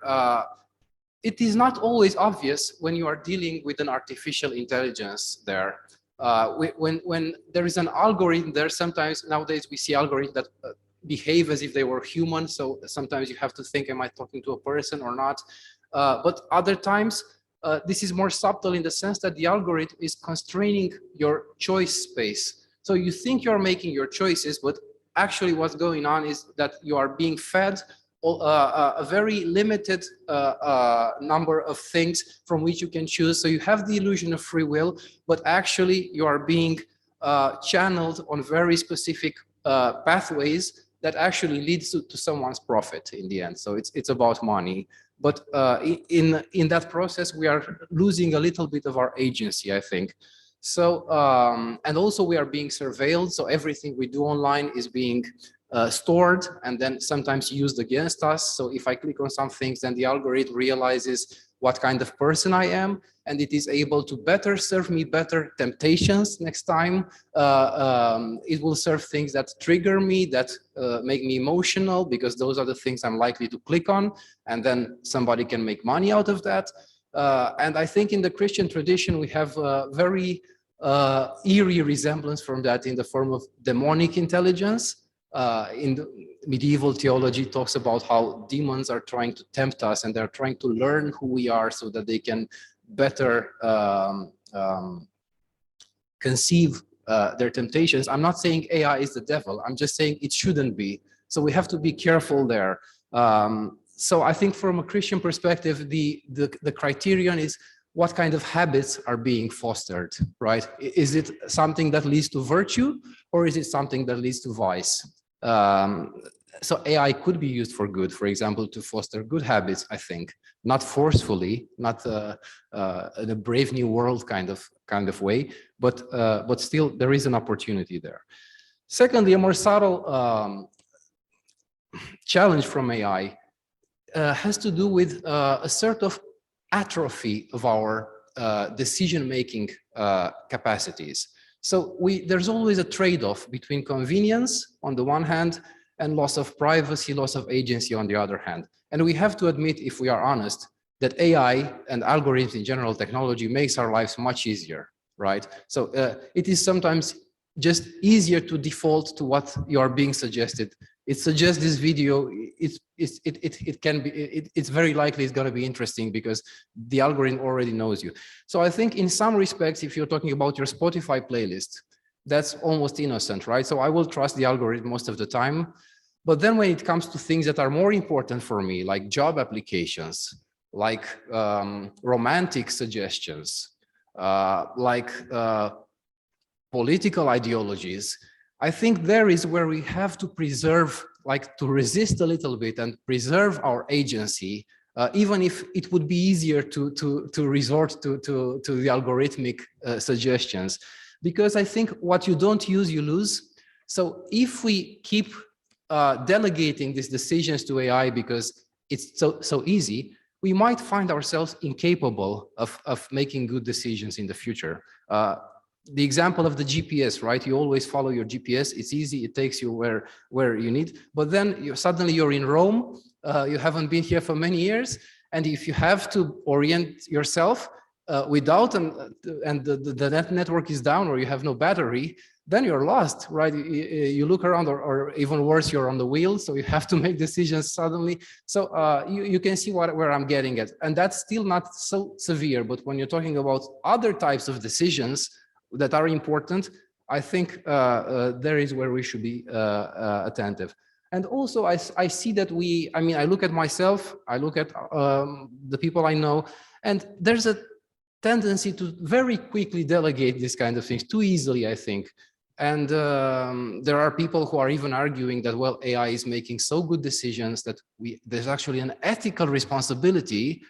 it is not always obvious when you are dealing with an artificial intelligence there. When there is an algorithm there, sometimes nowadays we see algorithms that behave as if they were human. So sometimes you have to think, am I talking to a person or not? But other times, this is more subtle in the sense that the algorithm is constraining your choice space. So you think you're making your choices, but actually what's going on is that you are being fed a very limited number of things from which you can choose. So you have the illusion of free will, but actually you are being channeled on very specific pathways that actually leads to someone's profit in the end. So it's about money. But in that process, we are losing a little bit of our agency, I think. So, and also we are being surveilled. So everything we do online is being stored and then sometimes used against us. So if I click on some things, then the algorithm realizes what kind of person I am, and it is able to better serve me better temptations next time. It will serve things that trigger me, that make me emotional, because those are the things I'm likely to click on, and then somebody can make money out of that. And I think in the Christian tradition, we have a very eerie resemblance from that in the form of demonic intelligence. In the medieval theology talks about how demons are trying to tempt us, and they're trying to learn who we are so that they can better conceive their temptations. I'm not saying AI is the devil. I'm just saying it shouldn't be. So we have to be careful there. So I think from a Christian perspective, the criterion is what kind of habits are being fostered, right? Is it something that leads to virtue, or is it something that leads to vice? So AI could be used for good, for example, to foster good habits, I think, not forcefully, not in a brave new world kind of way, but still there is an opportunity there. Secondly, a more subtle challenge from AI has to do with a sort of atrophy of our decision-making capacities. So there's always a trade-off between convenience on the one hand and loss of privacy, loss of agency on the other hand. And we have to admit, if we are honest, that AI and algorithms in general technology makes our lives much easier, right? So it is sometimes just easier to default to what you are being suggested. It suggests this video, it's very likely it's going to be interesting because the algorithm already knows you. So I think in some respects, if you're talking about your Spotify playlist, that's almost innocent, right? So I will trust the algorithm most of the time. But then when it comes to things that are more important for me, like job applications, like romantic suggestions, like political ideologies, I think there is where we have to preserve, like to resist a little bit and preserve our agency, even if it would be easier to resort to the algorithmic suggestions. Because I think what you don't use, you lose. So if we keep delegating these decisions to AI because it's so easy, we might find ourselves incapable of making good decisions in the future. The example of the GPS, right? You always follow your GPS. It's easy. It takes you where you need. But then suddenly you're in Rome. You haven't been here for many years. And if you have to orient yourself without, and the network is down, or you have no battery, then you're lost, right? You look around, or even worse, you're on the wheel. So you have to make decisions suddenly. So you can see where I'm getting at. And that's still not so severe. But when you're talking about other types of decisions that are important, I think there is where we should be attentive. And also I see that I look at myself, I look at the people I know, and there's a tendency to very quickly delegate these kind of things too easily, I think. And there are people who are even arguing that, well, AI is making so good decisions that there's actually an ethical responsibility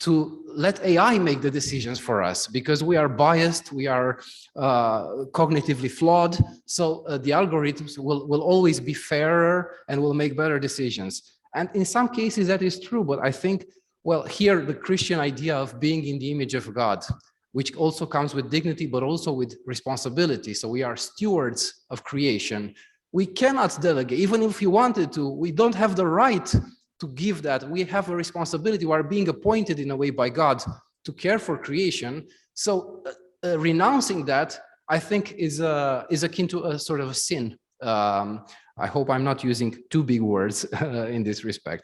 to let AI make the decisions for us, because we are biased, we are cognitively flawed. So the algorithms will always be fairer and will make better decisions. And in some cases that is true, but I think, well, here the Christian idea of being in the image of God, which also comes with dignity, but also with responsibility. So we are stewards of creation. We cannot delegate, even if we wanted to, we don't have the right to give that. We have a responsibility. We are being appointed in a way by God to care for creation. So renouncing that, I think is akin to a sort of a sin. I hope I'm not using too big words in this respect.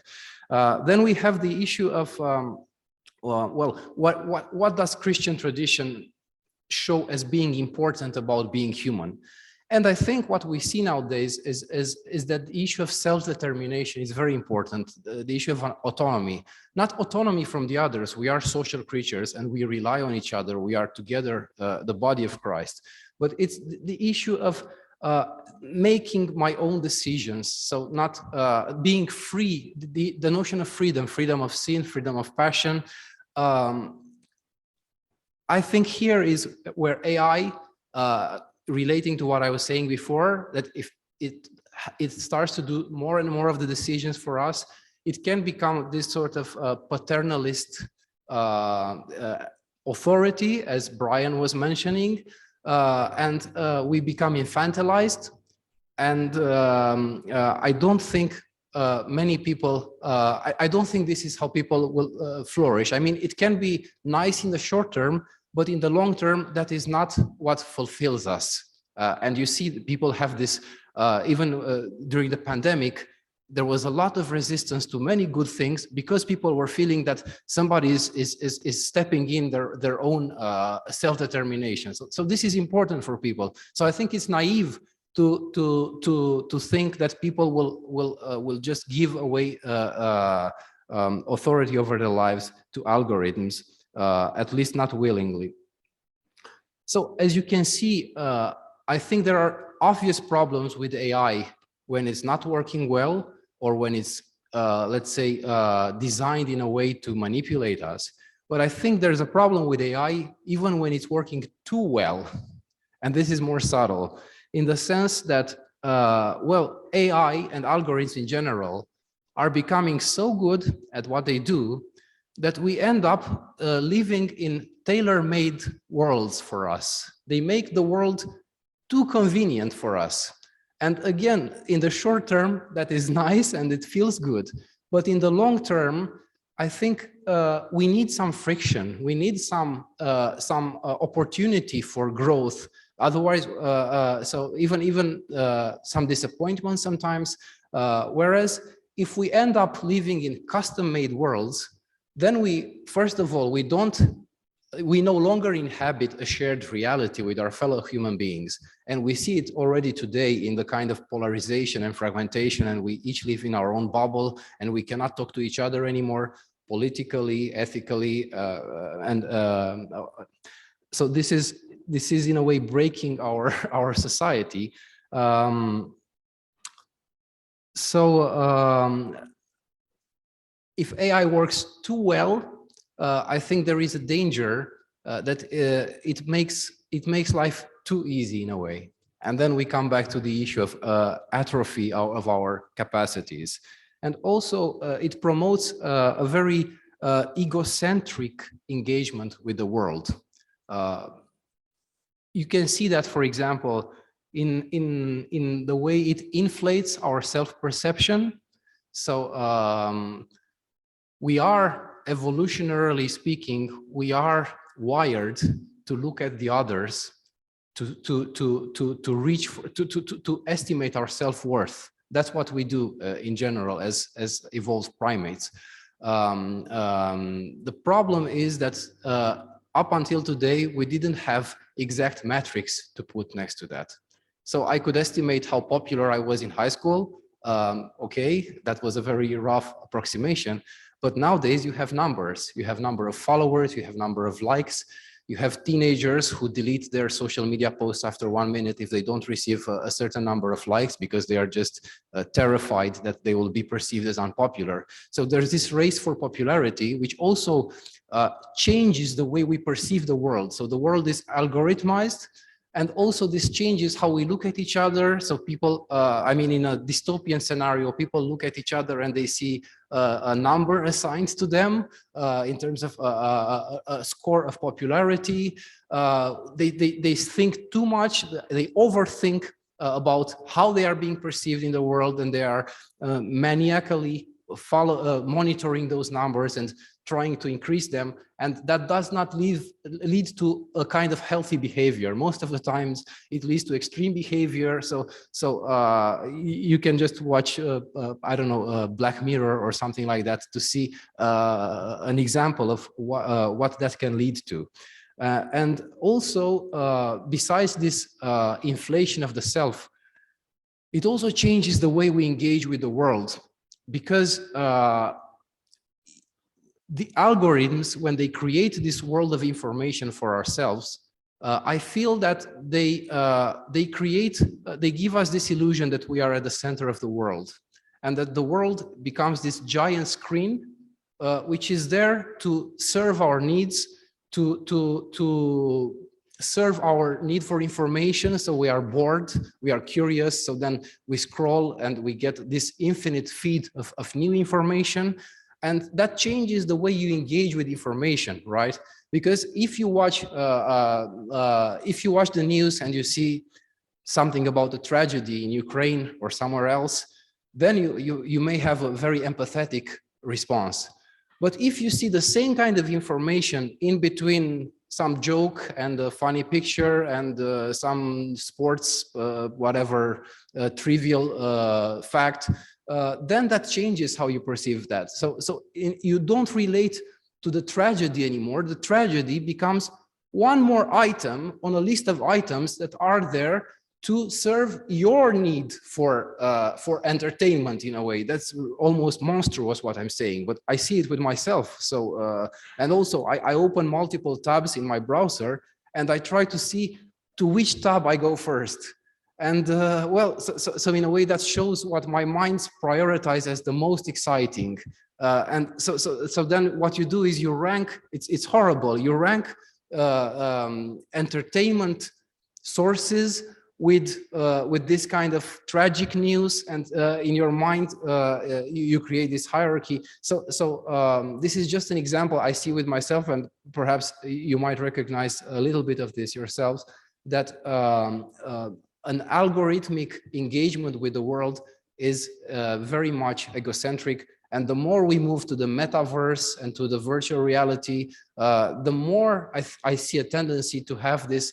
Then we have the issue of, well, what does Christian tradition show as being important about being human? And I think what we see nowadays is that the issue of self-determination is very important, the issue of autonomy, not autonomy from the others. We are social creatures and we rely on each other. We are together, the body of Christ. But it's the issue of making my own decisions. So not being free, the notion of freedom, freedom of sin, freedom of passion. I think here is where AI, relating to what I was saying before, that if it starts to do more and more of the decisions for us, it can become this sort of paternalist authority, as Brian was mentioning, and we become infantilized. And I don't think many people, I don't think this is how people will flourish. I mean, it can be nice in the short term, but in the long term, that is not what fulfills us. And you see people have this, even during the pandemic, there was a lot of resistance to many good things because people were feeling that somebody is stepping in their own self-determination. So this is important for people. So I think it's naive to think that people will just give away authority over their lives to algorithms. At least not willingly. So as you can see, I think there are obvious problems with AI when it's not working well or when it's, let's say, designed in a way to manipulate us. But I think there's a problem with AI even when it's working too well. And this is more subtle in the sense that, well, AI and algorithms in general are becoming so good at what they do that we end up living in tailor-made worlds for us. They make the world too convenient for us. And again, in the short term, that is nice and it feels good. But in the long term, I think we need some friction. We need some opportunity for growth. Otherwise, so even some disappointment sometimes. Whereas if we end up living in custom-made worlds, then we, first of all, we no longer inhabit a shared reality with our fellow human beings. And we see it already today in the kind of polarization and fragmentation, and we each live in our own bubble and we cannot talk to each other anymore, politically, ethically, so this is in a way breaking our society. If AI works too well, I think there is a danger that it makes life too easy in a way. And then we come back to the issue of atrophy of our capacities. And also it promotes a very egocentric engagement with the world. You can see that, for example, in the way it inflates our self-perception. So we are, evolutionarily speaking, we are wired to look at the others, to estimate our self-worth. That's what we do in general as evolved primates. The problem is that up until today, we didn't have exact metrics to put next to that. So I could estimate how popular I was in high school. Okay, that was a very rough approximation. But nowadays you have numbers. You have number of followers, you have number of likes. You have teenagers who delete their social media posts after 1 minute if they don't receive a certain number of likes because they are just terrified that they will be perceived as unpopular. So there's this race for popularity, which also changes the way we perceive the world. So the world is algorithmized, and also this changes how we look at each other. So people, I mean, in a dystopian scenario, people look at each other and they see a number assigned to them in terms of a score of popularity. They think too much, they overthink about how they are being perceived in the world, and they are maniacally monitoring those numbers and trying to increase them, and that does not lead to a kind of healthy behavior. Most of the times it leads to extreme behavior. So you can just watch I don't know, Black Mirror or something like that to see an example of what that can lead to. And also, besides this inflation of the self, it also changes the way we engage with the world, because the algorithms, when they create this world of information for ourselves, I feel that they give us this illusion that we are at the center of the world, and that the world becomes this giant screen, which is there to serve our needs, to serve our need for information. So we are bored, we are curious, so then we scroll and we get this infinite feed of new information. And that changes the way you engage with information, right? Because if you watch the news and you see something about a tragedy in Ukraine or somewhere else, then you may have a very empathetic response. But if you see the same kind of information in between some joke and a funny picture and some sports, whatever trivial fact, then that changes how you perceive that. So you don't relate to the tragedy anymore. The tragedy becomes one more item on a list of items that are there to serve your need for entertainment in a way. That's almost monstrous what I'm saying, but I see it with myself. So, and also I open multiple tabs in my browser and I try to see to which tab I go first. And well, so in a way that shows what my minds prioritize as the most exciting. And so then what you do is you rank, it's horrible. You rank entertainment sources with this kind of tragic news, and in your mind you create this hierarchy. So this is just an example I see with myself, and perhaps you might recognize a little bit of this yourselves, that an algorithmic engagement with the world is very much egocentric. And the more we move to the metaverse and to the virtual reality, the more I see a tendency to have this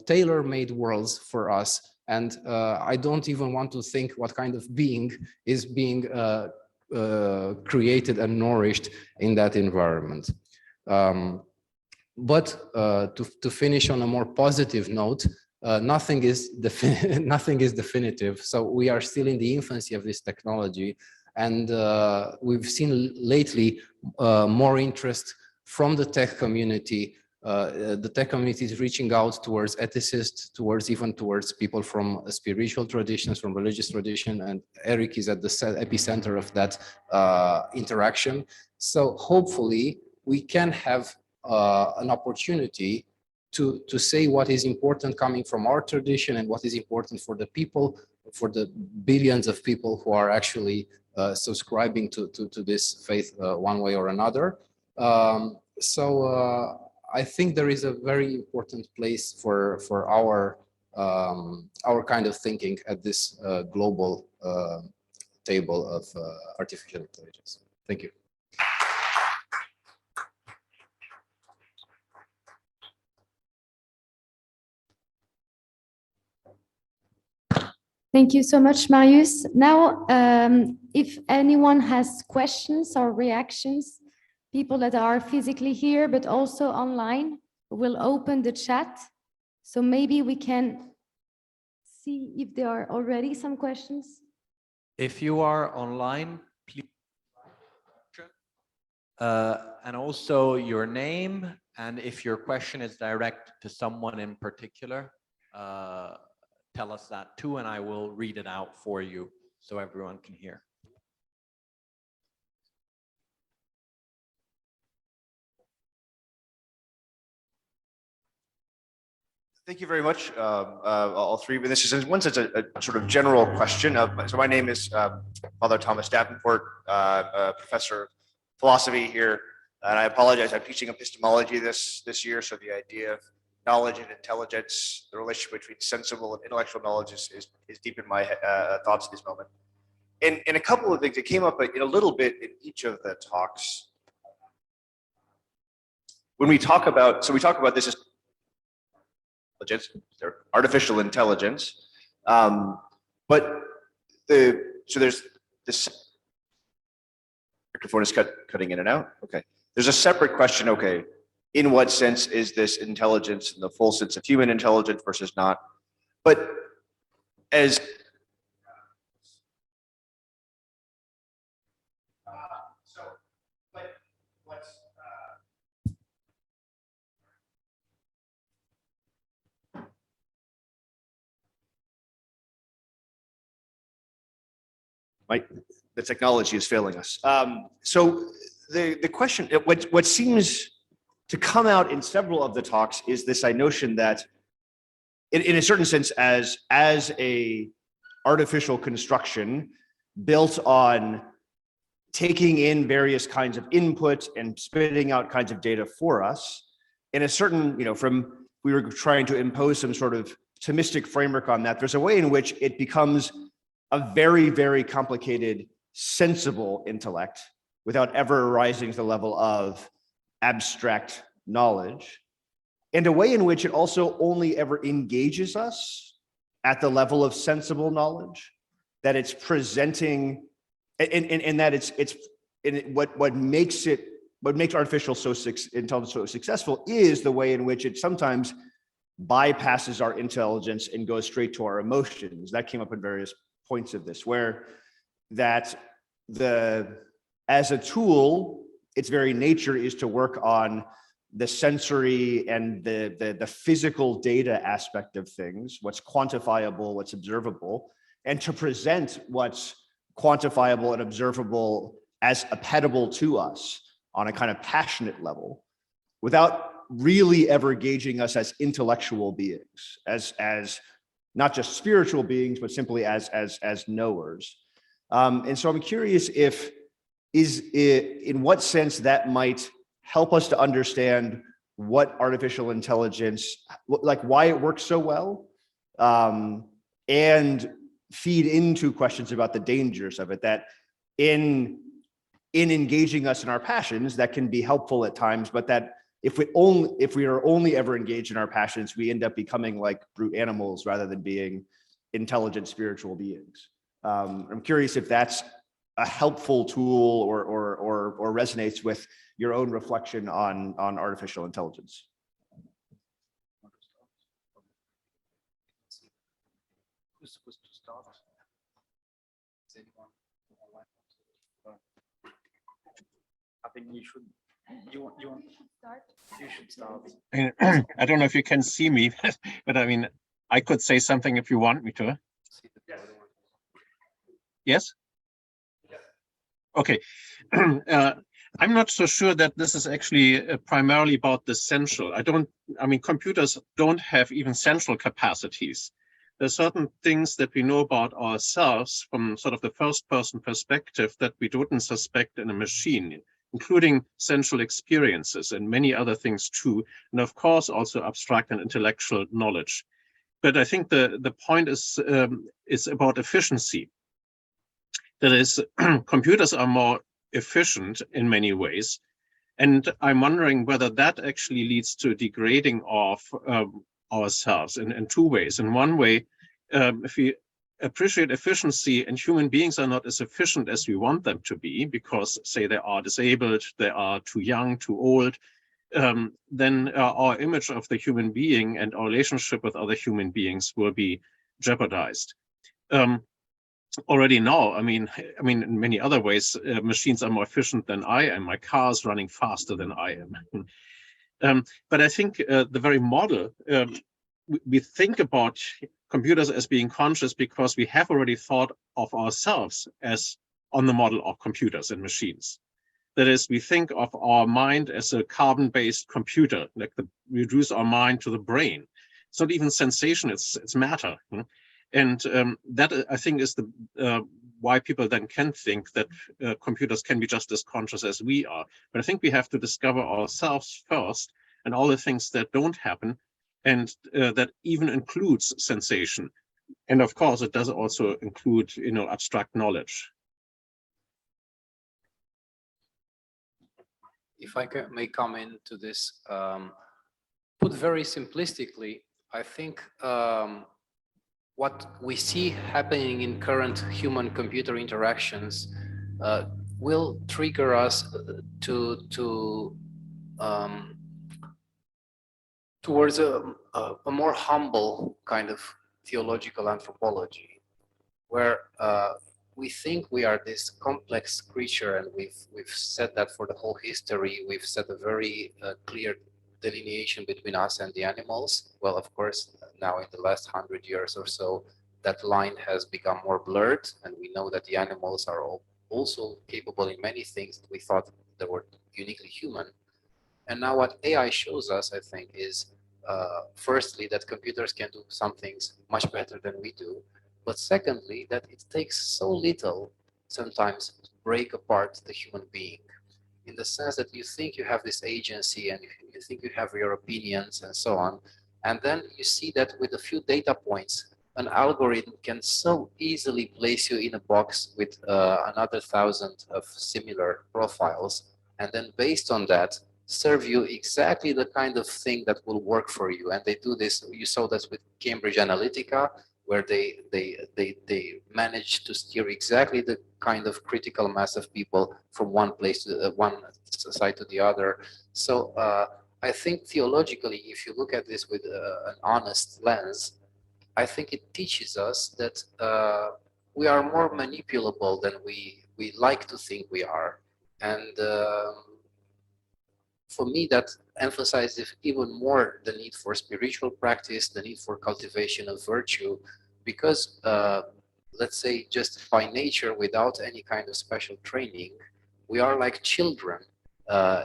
tailor-made worlds for us. And I don't even want to think what kind of being is being created and nourished in that environment. But to finish on a more positive note, nothing is definitive. So we are still in the infancy of this technology. And we've seen lately more interest from the tech community. The tech community is reaching out towards ethicists, even towards people from spiritual traditions, from religious tradition, and Eric is at the epicenter of that interaction. So hopefully we can have an opportunity to say what is important coming from our tradition and what is important for the people, for the billions of people who are actually subscribing to this faith one way or another. I think there is a very important place for our kind of thinking at this global table of artificial intelligence. Thank you. Thank you so much, Marius. Now, if anyone has questions or reactions, people that are physically here, but also online, we'll open the chat. So maybe we can see if there are already some questions. If you are online, please, and also your name, and if your question is direct to someone in particular, tell us that too, and I will read it out for you so everyone can hear. Thank you very much, all three. But this is, in one sense, a sort of general question. So my name is Father Thomas Davenport, a professor of philosophy here, and I apologize. I'm teaching epistemology this year, so the idea of knowledge and intelligence, the relationship between sensible and intellectual knowledge is deep in my thoughts at this moment. In a couple of things, it came up in a little bit in each of the talks. when we talk about, so we talk about this as artificial intelligence, but so there's this microphone is cutting in and out. Okay, there's a separate question. Okay, in what sense is this intelligence in the full sense of human intelligence versus not? But as the technology is failing us. So the question, what seems to come out in several of the talks is this notion that, in a certain sense, as a artificial construction built on taking in various kinds of input and spitting out kinds of data for us, in a certain, we were trying to impose some sort of Thomistic framework on that. There's a way in which it becomes a very, very complicated, sensible intellect without ever rising to the level of abstract knowledge, and a way in which it also only ever engages us at the level of sensible knowledge, that it's presenting, and that it's what makes artificial intelligence so successful is the way in which it sometimes bypasses our intelligence and goes straight to our emotions. That came up in various points of this, where that as a tool, its very nature is to work on the sensory and the physical data aspect of things, what's quantifiable, what's observable, and to present what's quantifiable and observable as appetible to us on a kind of passionate level, without really ever gauging us as intellectual beings, as not just spiritual beings, but simply as knowers. And so I'm curious in what sense that might help us to understand what artificial intelligence, like why it works so well, and feed into questions about the dangers of it, that in engaging us in our passions, that can be helpful at times, but that if we are only ever engaged in our passions, we end up becoming like brute animals rather than being intelligent spiritual beings. I'm curious if that's a helpful tool or resonates with your own reflection on artificial intelligence. Who's supposed to start? Is anyone? I think you should. You should start. I don't know if you can see me, but I mean, I could say something if you want me to. Yes? Okay. I'm not so sure that this is actually primarily about the central. Computers don't have even central capacities. There are certain things that we know about ourselves from sort of the first person perspective that we don't suspect in a machine, including central experiences and many other things too. And of course, also abstract and intellectual knowledge. But I think the point is about efficiency. That is, computers are more efficient in many ways. And I'm wondering whether that actually leads to degrading of ourselves in two ways. In one way, if we appreciate efficiency and human beings are not as efficient as we want them to be because, say, they are disabled, they are too young, too old, then our image of the human being and our relationship with other human beings will be jeopardized. Already now, I mean, in many other ways, machines are more efficient than I am. My car is running faster than I am. But I think the very model, we think about computers as being conscious because we have already thought of ourselves as on the model of computers and machines. That is, we think of our mind as a carbon-based computer, like we reduce our mind to the brain. It's not even sensation, it's matter. And that, I think, is why people then can think that computers can be just as conscious as we are. But I think we have to discover ourselves first and all the things that don't happen, and that even includes sensation. And of course, it does also include, abstract knowledge. if I may come into this, put very simplistically, I think what we see happening in current human-computer interactions will trigger us towards a more humble kind of theological anthropology, where we think we are this complex creature, and we've said that for the whole history. We've set a very clear delineation between us and the animals. Well, of course, now in the last 100 years or so, that line has become more blurred, and we know that the animals are also capable in many things that we thought they were uniquely human. And now what AI shows us, I think, is firstly, that computers can do some things much better than we do. But secondly, that it takes so little sometimes to break apart the human being, in the sense that you think you have this agency and you think you have your opinions and so on. And then you see that with a few data points, an algorithm can so easily place you in a box with another 1,000 of similar profiles. And then based on that, serve you exactly the kind of thing that will work for you. And they do this, you saw this with Cambridge Analytica, where they managed to steer exactly the kind of critical mass of people from one place to one side to the other. So I think theologically, if you look at this with an honest lens, I think it teaches us that we are more manipulable than we like to think we are. And for me, that emphasizes even more the need for spiritual practice, the need for cultivation of virtue, because let's say just by nature, without any kind of special training, we are like children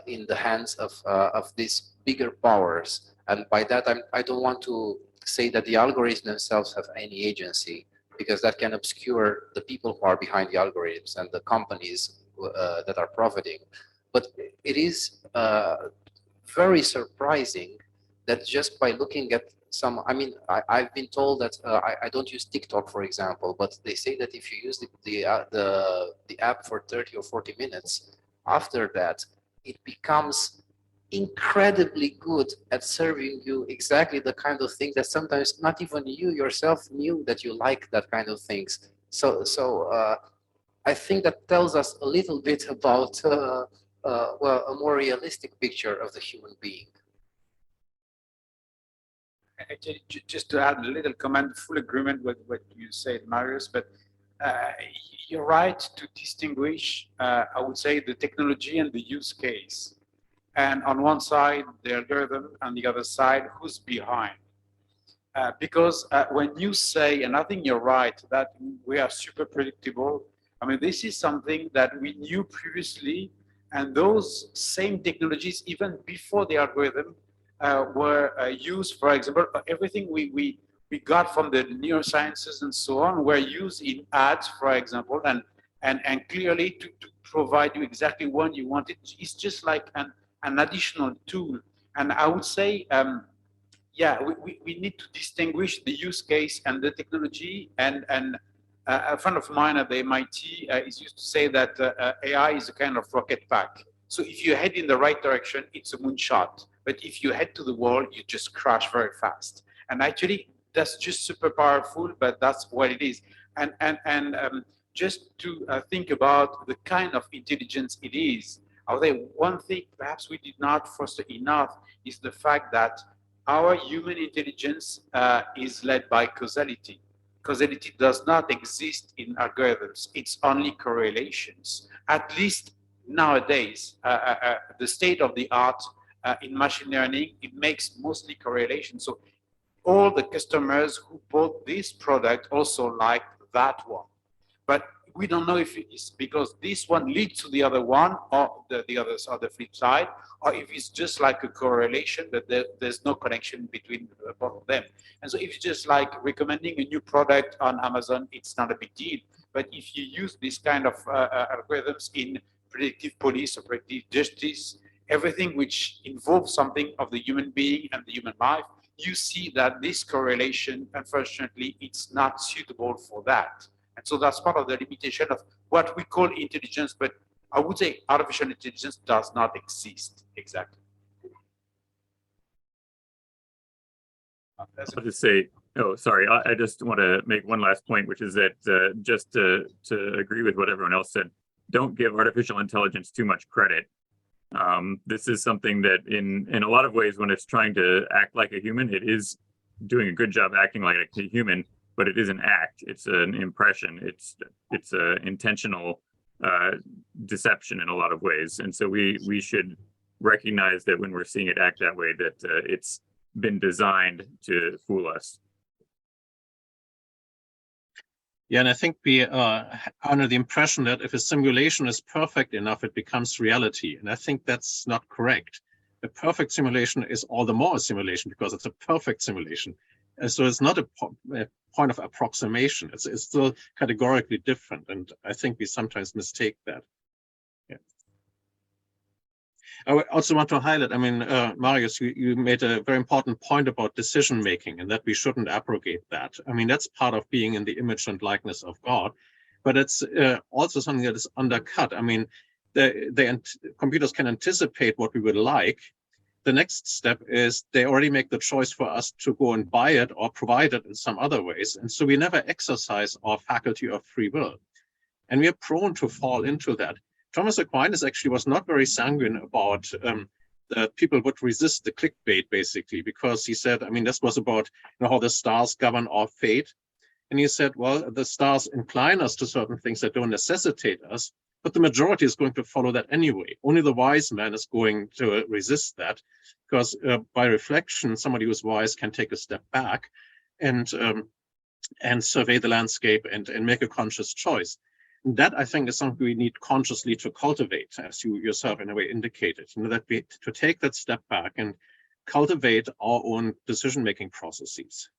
in the hands of these bigger powers. And by that, I don't want to say that the algorithms themselves have any agency, because that can obscure the people who are behind the algorithms and the companies that are profiting. But it is very surprising that just by looking at some, I mean, I've been told that I don't use TikTok, for example, but they say that if you use the app for 30 or 40 minutes, after that, it becomes incredibly good at serving you exactly the kind of things that sometimes not even you yourself knew that you like that kind of things. So I think that tells us a little bit about well, a more realistic picture of the human being. Actually, just to add a little comment, full agreement with what you said, Marius, but you're right to distinguish, I would say, the technology and the use case. And on one side, the algorithm, on the other side, who's behind. Because when you say, and I think you're right, that we are super predictable, I mean, this is something that we knew previously, and those same technologies, even before the algorithm, were used, for example, everything we got from the neurosciences and so on were used in ads, for example, and clearly to provide you exactly what you wanted. It's just like an additional tool. And I would say, yeah, we need to distinguish the use case and the technology. And a friend of mine at the MIT is used to say that AI is a kind of rocket pack. So if you head in the right direction, it's a moonshot. But if you head to the wall, you just crash very fast. And actually, that's just super powerful, but that's what it is. And just to think about the kind of intelligence it is, I would say one thing perhaps we did not foster enough is the fact that our human intelligence is led by causality. Causality does not exist in algorithms. It's only correlations. At least nowadays, the state of the art in machine learning, it makes mostly correlations. So all the customers who bought this product also like that one. But we don't know if it's because this one leads to the other one, or the others are the flip side, or if it's just like a correlation, but there's no connection between both of them. And so if it's just like recommending a new product on Amazon, it's not a big deal. But if you use this kind of algorithms in predictive police or predictive justice, everything which involves something of the human being and the human life, you see that this correlation, unfortunately, it's not suitable for that. And so that's part of the limitation of what we call intelligence, but I would say artificial intelligence does not exist exactly. I'll just say, oh, sorry, I just want to make one last point, which is that just to agree with what everyone else said, don't give artificial intelligence too much credit. This is something that in a lot of ways, when it's trying to act like a human, it is doing a good job acting like a human, but it is an act. It's an impression. It's a intentional deception in a lot of ways. And so we should recognize that when we're seeing it act that way, that it's been designed to fool us. Yeah, and I think we are under the impression that if a simulation is perfect enough, it becomes reality. And I think that's not correct. A perfect simulation is all the more a simulation because it's a perfect simulation. And so it's not a point of approximation. It's still categorically different. And I think we sometimes mistake that. Yeah. I also want to highlight, I mean, Marius, you made a very important point about decision making and that we shouldn't abrogate that. I mean, that's part of being in the image and likeness of God, but it's also something that is undercut. I mean, computers can anticipate what we would like. The next step is they already make the choice for us to go and buy it or provide it in some other ways. And so we never exercise our faculty of free will. And we are prone to fall into that. Thomas Aquinas actually was not very sanguine about that people would resist the clickbait, basically, because he said, I mean, this was about how the stars govern our fate. And he said, well, the stars incline us to certain things that don't necessitate us, but the majority is going to follow that anyway. Only the wise man is going to resist that, because by reflection, somebody who's wise can take a step back and survey the landscape and make a conscious choice. And that, I think, is something we need consciously to cultivate, as you yourself in a way indicated, that we to take that step back and cultivate our own decision-making processes.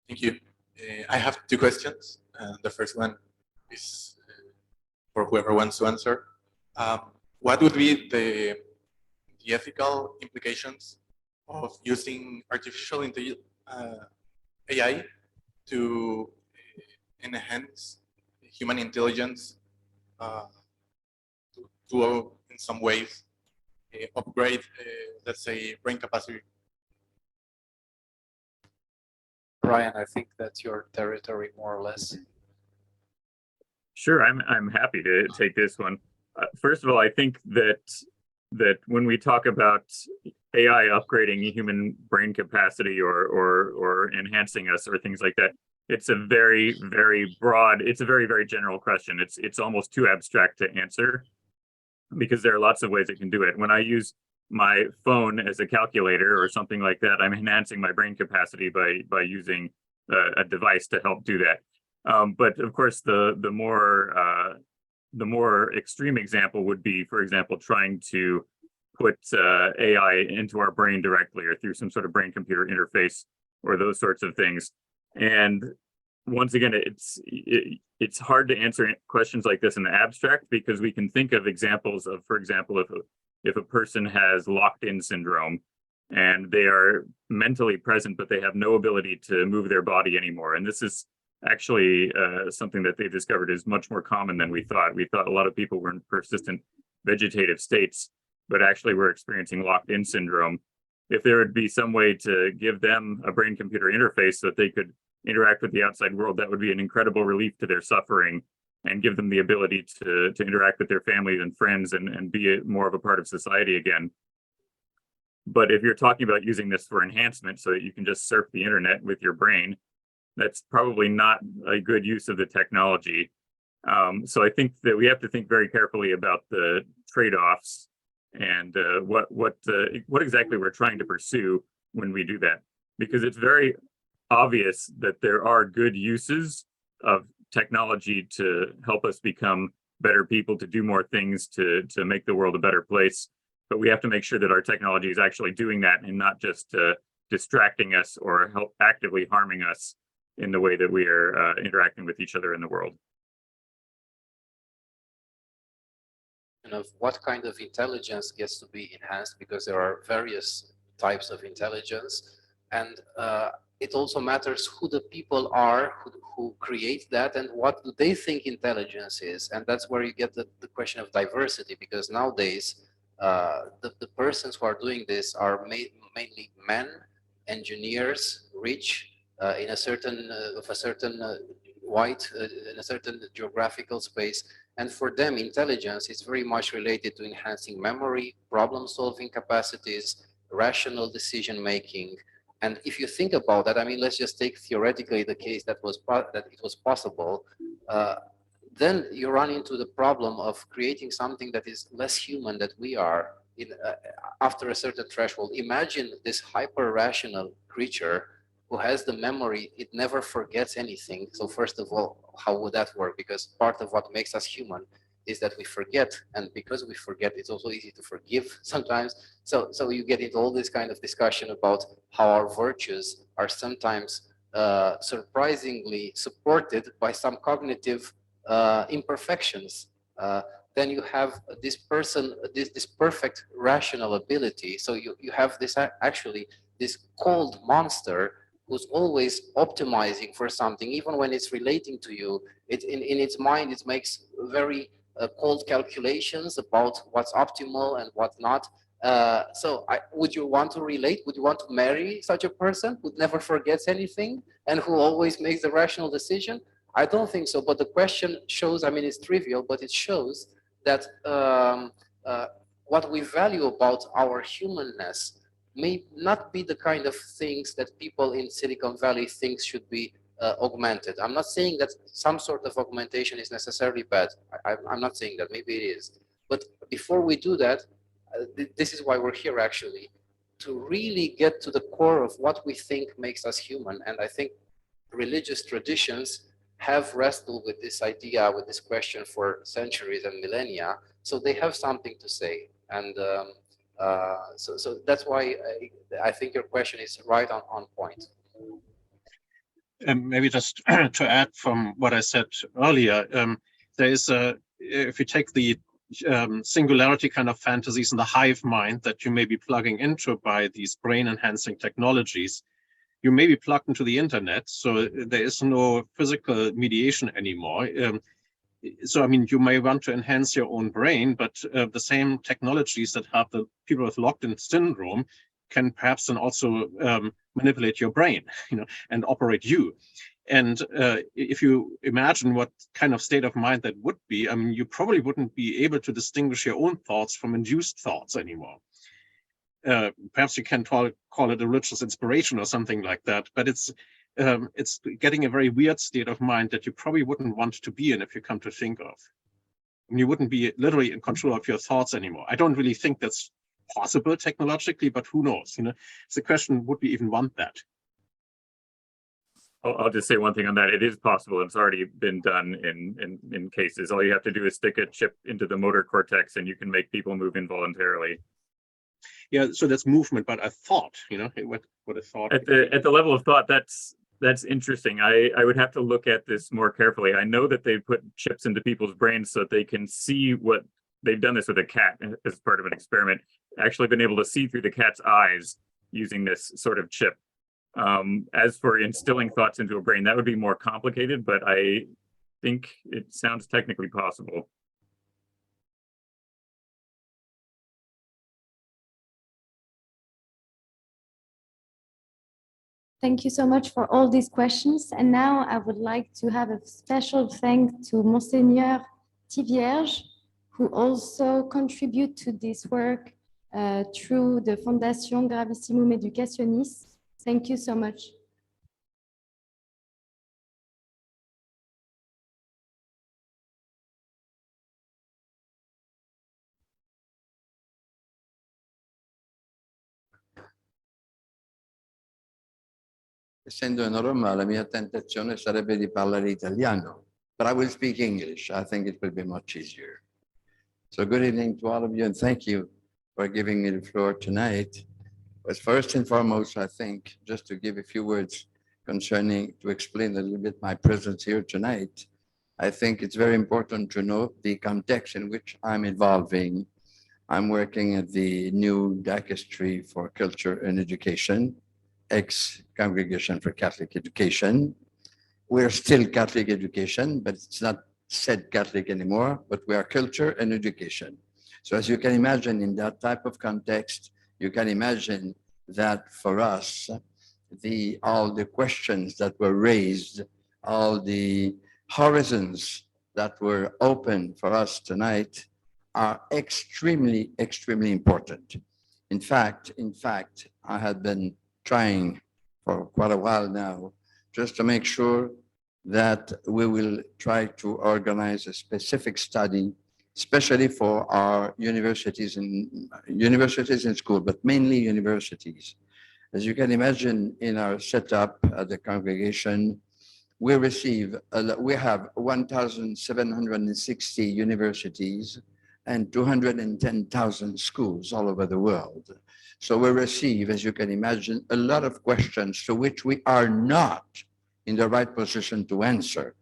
Thank you. I have two questions. The first one is for whoever wants to answer. What would be the ethical implications of using artificial AI to enhance human intelligence, to in some ways upgrade, let's say, brain capacity? Brian, I think that's your territory, more or less. Sure, I'm happy to take this one. First of all, I think that when we talk about AI upgrading human brain capacity or enhancing us or things like that, it's a very, very broad, it's a very, very general question. It's almost too abstract to answer because there are lots of ways it can do it. When I use my phone as a calculator or something like that, I'm enhancing my brain capacity by using a device to help do that. But of course, the more extreme example would be, for example, trying to put AI into our brain directly or through some sort of brain-computer interface or those sorts of things. And once again, it's hard to answer questions like this in the abstract because we can think of examples of, for example, if a person has locked-in syndrome and they are mentally present, but they have no ability to move their body anymore. And this is actually something that they discovered is much more common than we thought. We thought a lot of people were in persistent vegetative states, but actually we're experiencing locked-in syndrome. If there would be some way to give them a brain-computer interface so that they could interact with the outside world, that would be an incredible relief to their suffering and give them the ability to interact with their families and friends and be more of a part of society again. But if you're talking about using this for enhancement so that you can just surf the internet with your brain, that's probably not a good use of the technology. So I think that we have to think very carefully about the trade-offs and what exactly we're trying to pursue when we do that. Because it's very obvious that there are good uses of technology to help us become better people, to do more things, to make the world a better place. But we have to make sure that our technology is actually doing that and not just distracting us or actively harming us in the way that we are interacting with each other in the world. And of what kind of intelligence gets to be enhanced, because there are various types of intelligence. And it also matters who the people are who create that and what do they think intelligence is. And that's where you get the question of diversity, because nowadays the persons who are doing this are mainly men, engineers, rich, in a certain white, in a certain geographical space. And for them, intelligence is very much related to enhancing memory, problem-solving capacities, rational decision-making. And if you think about that, I mean, let's just take theoretically the case that it was possible. Then you run into the problem of creating something that is less human than we are after a certain threshold. Imagine this hyper-rational creature who has the memory, it never forgets anything. So first of all, how would that work? Because part of what makes us human is that we forget, and because we forget, it's also easy to forgive sometimes. So you get into all this kind of discussion about how our virtues are sometimes surprisingly supported by some cognitive imperfections. Then you have this person, this perfect rational ability. So you have this actually this cold monster who's always optimizing for something, even when it's relating to you. In its mind, it makes very cold calculations about what's optimal and what's not. So would you want to relate? Would you want to marry such a person who never forgets anything and who always makes the rational decision? I don't think so. But the question shows, I mean, it's trivial, but it shows that what we value about our humanness may not be the kind of things that people in Silicon Valley think should be augmented. I'm not saying that some sort of augmentation is necessarily bad. I'm not saying that, maybe it is. But before we do that, this is why we're here actually, to really get to the core of what we think makes us human. And I think religious traditions have wrestled with this idea, with this question for centuries and millennia. So they have something to say. And so that's why I think your question is right on point. Maybe just to add from what I said earlier, there is if you take the singularity kind of fantasies in the hive mind that you may be plugging into by these brain enhancing technologies, you may be plugged into the internet, so there is no physical mediation anymore. So, I mean, you may want to enhance your own brain, but the same technologies that have the people with locked-in syndrome can perhaps then also manipulate your brain, and operate you. And if you imagine what kind of state of mind that would be, I mean, you probably wouldn't be able to distinguish your own thoughts from induced thoughts anymore. Perhaps you can call it a religious inspiration or something like that, but it's getting a very weird state of mind that you probably wouldn't want to be in if you come to think of. And you wouldn't be literally in control of your thoughts anymore. I don't really think that's possible technologically, but who knows? It's a question, would we even want that? I'll just say one thing on that. It is possible. It's already been done in cases. All you have to do is stick a chip into the motor cortex and you can make people move involuntarily. Yeah, so that's movement, but a thought, what a thought. At the level of thought, that's interesting. I would have to look at this more carefully. I know that they put chips into people's brains so that they can see what they've done. This with a cat as part of an experiment. Actually been able to see through the cat's eyes using this sort of chip. As for instilling thoughts into a brain, that would be more complicated, but I think it sounds technically possible. Thank you so much for all these questions. And now I would like to have a special thank to Monseigneur Thivierge, who also contribute to this work through the Fondation Gravissimum Educationis. Thank you so much. Essendo in Roma, la mia tentazione sarebbe di parlare italiano, but I will speak English. I think it will be much easier. So good evening to all of you, and thank you for giving me the floor tonight. But first and foremost, I think, just to give a few words to explain a little bit my presence here tonight, I think it's very important to know the context in which I'm evolving. I'm working at the new Dicastery for Culture and Education, ex-Congregation for Catholic Education. We're still Catholic education, but it's not said Catholic anymore, but we are culture and education. So as you can imagine, in that type of context, you can imagine that for us, all the questions that were raised, all the horizons that were open for us tonight are extremely, extremely important. In fact, I had been trying for quite a while now just to make sure that we will try to organize a specific study, especially for our universities in school, but mainly universities. As you can imagine, in our setup at the congregation, we have 1,760 universities and 210,000 schools all over the world. So we receive, as you can imagine, a lot of questions to which we are not in the right position to answer.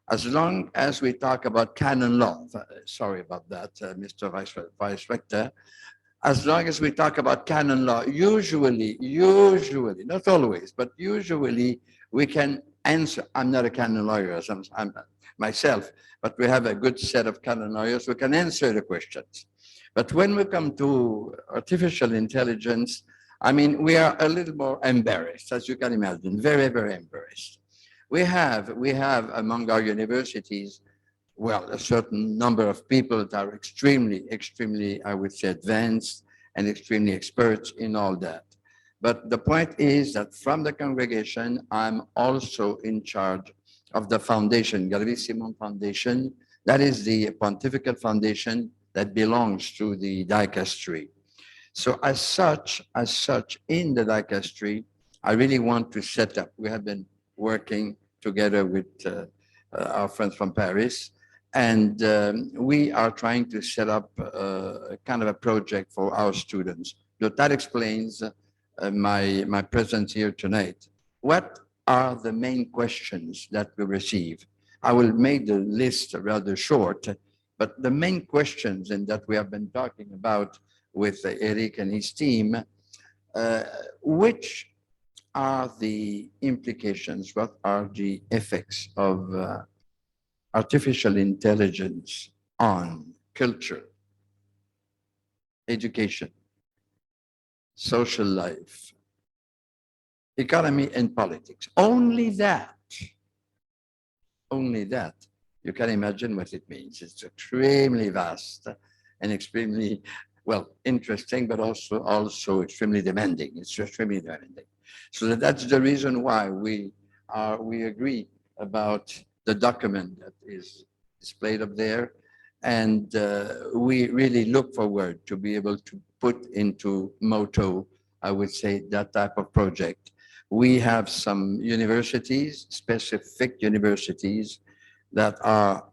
As long as we talk about canon law, sorry about that, Mr. Vice Rector, as long as we talk about canon law, usually, not always, but usually we can answer. I'm not a canon lawyer, as I'm myself, but we have a good set of canon lawyers who can answer the questions. But when we come to artificial intelligence, I mean, we are a little more embarrassed, as you can imagine, very, very embarrassed. We have among our universities, well, a certain number of people that are extremely, I would say, advanced and extremely experts in all that. But the point is that from the congregation, I'm also in charge of the foundation, Gravissimo Foundation. That is the pontifical foundation that belongs to the dicastery. So as such, in the dicastery, I really want to set up, we have been working together with our friends from Paris, and we are trying to set up a kind of a project for our students. So that explains my presence here tonight. What are the main questions that we receive? I will make the list rather short, but the main questions, and that we have been talking about with Eric and his team, which are the implications, what are the effects of artificial intelligence on culture, education, social life, economy, and politics. Only that, you can imagine what it means. It's extremely vast and extremely, well, interesting, but also extremely demanding. It's extremely demanding. So that's the reason why we agree about the document that is displayed up there. And we really look forward to be able to put into moto, I would say, that type of project. We have some universities, specific universities, that are,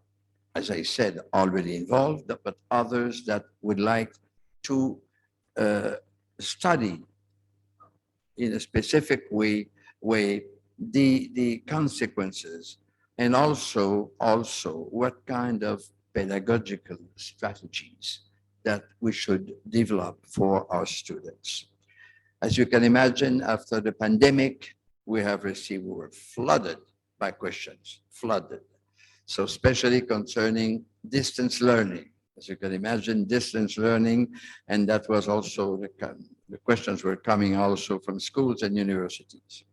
as I said, already involved, but others that would like to study in a specific way the consequences, and also what kind of pedagogical strategies that we should develop for our students. As you can imagine, after the pandemic, we were flooded by questions, flooded. So especially concerning distance learning, as you can imagine, distance learning, and that was also the questions were coming also from schools and universities.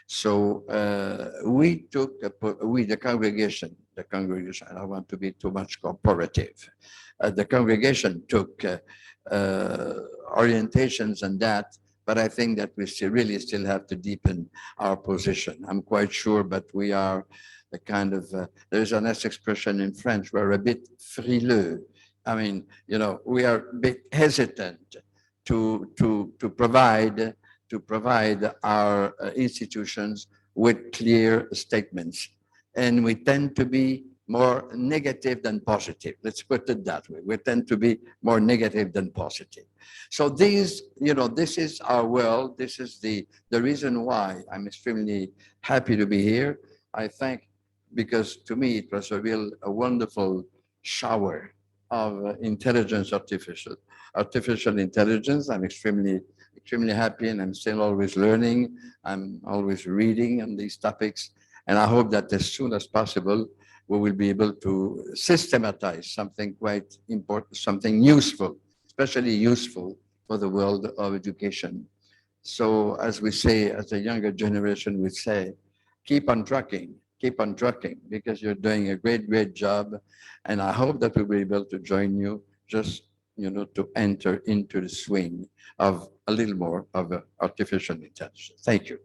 So the congregation, I don't want to be too much corporative. The congregation took orientations on that, but I think that we really still have to deepen our position. I'm quite sure, but we are a kind of, there's a nice expression in French, we're a bit frileux. I mean, you know, we are a bit hesitant to provide our institutions with clear statements. And we tend to be more negative than positive. Let's put it that way. We tend to be more negative than positive. So these, you know, this is our world. This is the reason why I'm extremely happy to be here. I think because to me, it was a wonderful shower of artificial intelligence. I'm extremely extremely happy, and I'm still always learning. I'm always reading on these topics. And I hope that as soon as possible, we will be able to systematize something quite important, something useful, especially useful for the world of education. So as we say, as a younger generation would say, keep on trucking, because you're doing a great job. And I hope that we'll be able to join you just, to enter into the swing of a little more of artificial intelligence. Thank you.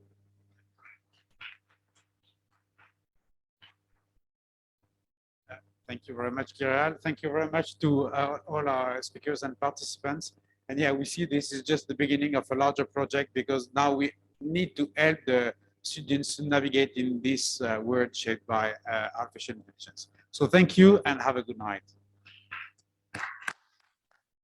Thank you very much, Clara. Thank you very much to all our speakers and participants. And yeah, we see this is just the beginning of a larger project, because now we need to help the students to navigate in this world shaped by artificial intelligence. So thank you and have a good night.